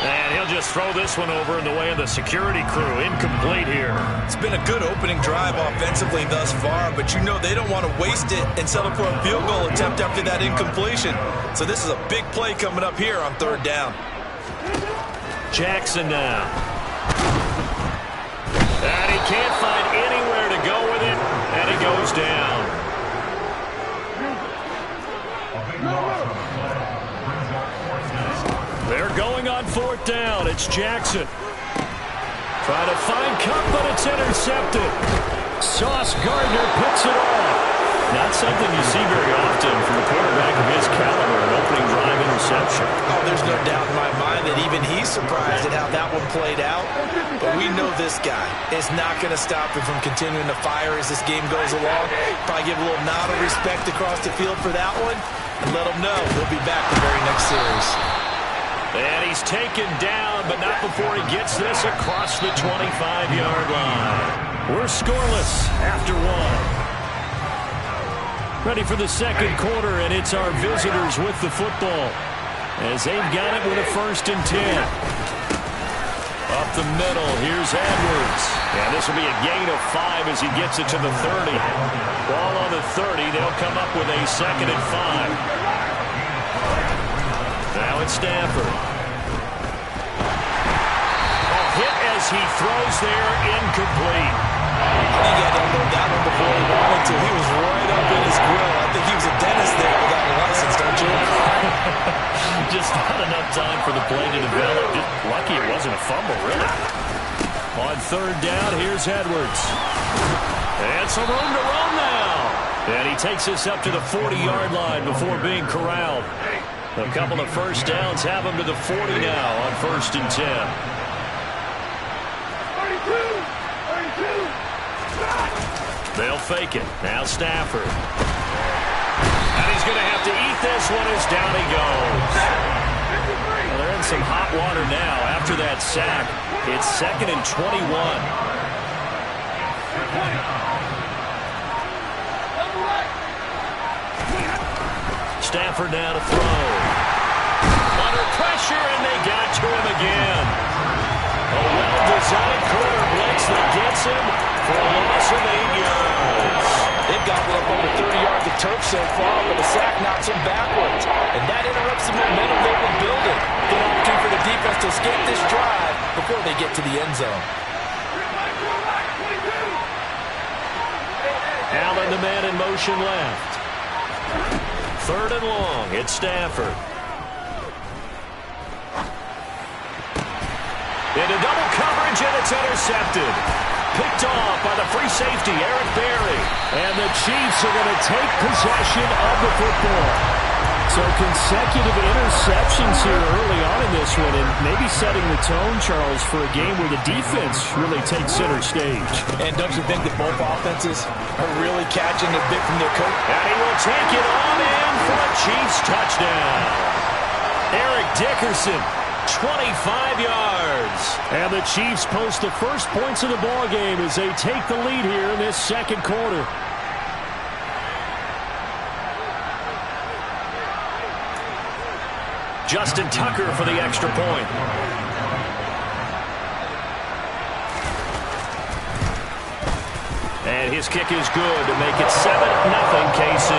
And he'll just throw this one over in the way of the security crew. Incomplete here. It's been a good opening drive offensively thus far, but you know they don't want to waste it and settle for a field goal attempt after that incompletion. So this is a big play coming up here on 3rd down. Jackson now. And he can't find anywhere to go with it, and he goes down. They're going on 4th down. It's Jackson. Trying to find Cup, but it's intercepted. Sauce Gardner picks it off. Not something you see very often from a quarterback of his caliber, an opening drive interception. Oh, there's no doubt in my mind that even he's surprised at how that one played out. But we know this guy is not going to stop him from continuing to fire as this game goes along. Probably give a little nod of respect across the field for that one and let him know he'll be back the very next series. And he's taken down, but not before he gets this across the 25-yard line. We're scoreless after 1. Ready for the 2nd quarter, and it's our visitors with the football as they've got it with a 1st and 10. Up the middle, here's Edwards. And this will be a gain of 5 as he gets it to the 30. Ball on the 30, they'll come up with a 2nd and 5. Now it's Stafford. Hit as he throws there, incomplete. I think he had to unload that one before he wanted to. He was right up in his grill. I think he was a dentist there without a license, don't you? Just not enough time for the play to develop. Just lucky it wasn't a fumble, really. On 3rd down, here's Edwards. And some room to run now. And he takes us up to the 40-yard line before being corralled. A couple of 1st downs have him to the 40 now on 1st and 10. They'll fake it. Now Stafford. And he's going to have to eat this one as down he goes. Well, they're in some hot water now after that sack. It's 2nd and 21. Stafford now to throw. Under pressure, and they got to him again. A well-designed corner blitz that gets him for a loss of 8 yards. They've got up over 30 yards of turf so far, but the sack knocks him backwards. And that interrupts the momentum they've been building. Good opportunity for the defense to escape this drive before they get to the end zone. Allen, the man in motion left. 3rd and long. It's Stafford. Into double coverage, and it's intercepted. Picked off by the free safety, Eric Berry. And the Chiefs are going to take possession of the football. So consecutive interceptions here early on in this one, and maybe setting the tone, Charles, for a game where the defense really takes center stage. And don't you think that both offenses are really catching a bit from their coach? And he will take it on in for a Chiefs touchdown. Eric Dickerson, 25 yards. And the Chiefs post the first points of the ball game as they take the lead here in this 2nd quarter. Justin Tucker for the extra point. And his kick is good to make it 7-0 KC.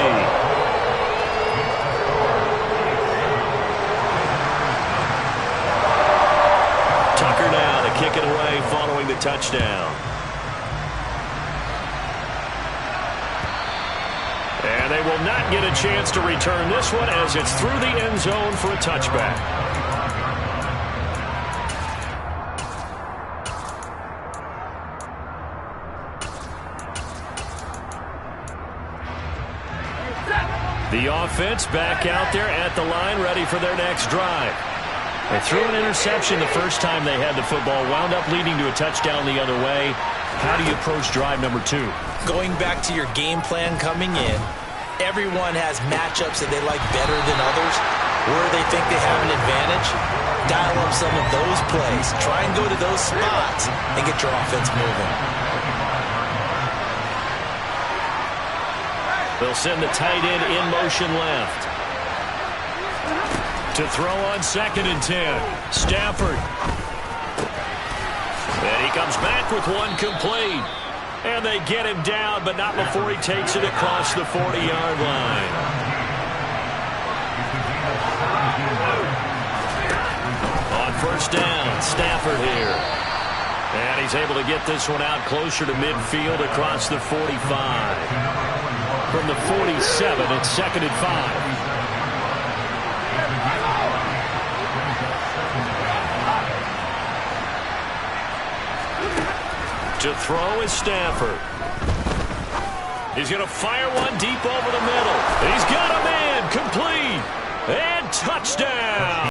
Tucker now to kick it away following the touchdown. And they will not get a chance to return this one as it's through the end zone for a touchback. The offense back out there at the line, ready for their next drive. They threw an interception the first time they had the football, wound up leading to a touchdown the other way. How do you approach drive number 2? Going back to your game plan coming in, everyone has matchups that they like better than others, where they think they have an advantage. dial up some of those plays. Try and go to those spots and get your offense moving. They'll send the tight end in motion left. To throw on 2nd and 10. Stafford. And he comes back with one complete. And they get him down, but not before he takes it across the 40-yard line. On 1st down, Stafford here. And he's able to get this one out closer to midfield across the 45. From the 47, it's 2nd and 5. To throw is Stafford. He's going to fire one deep over the middle. He's got a man complete. And touchdown.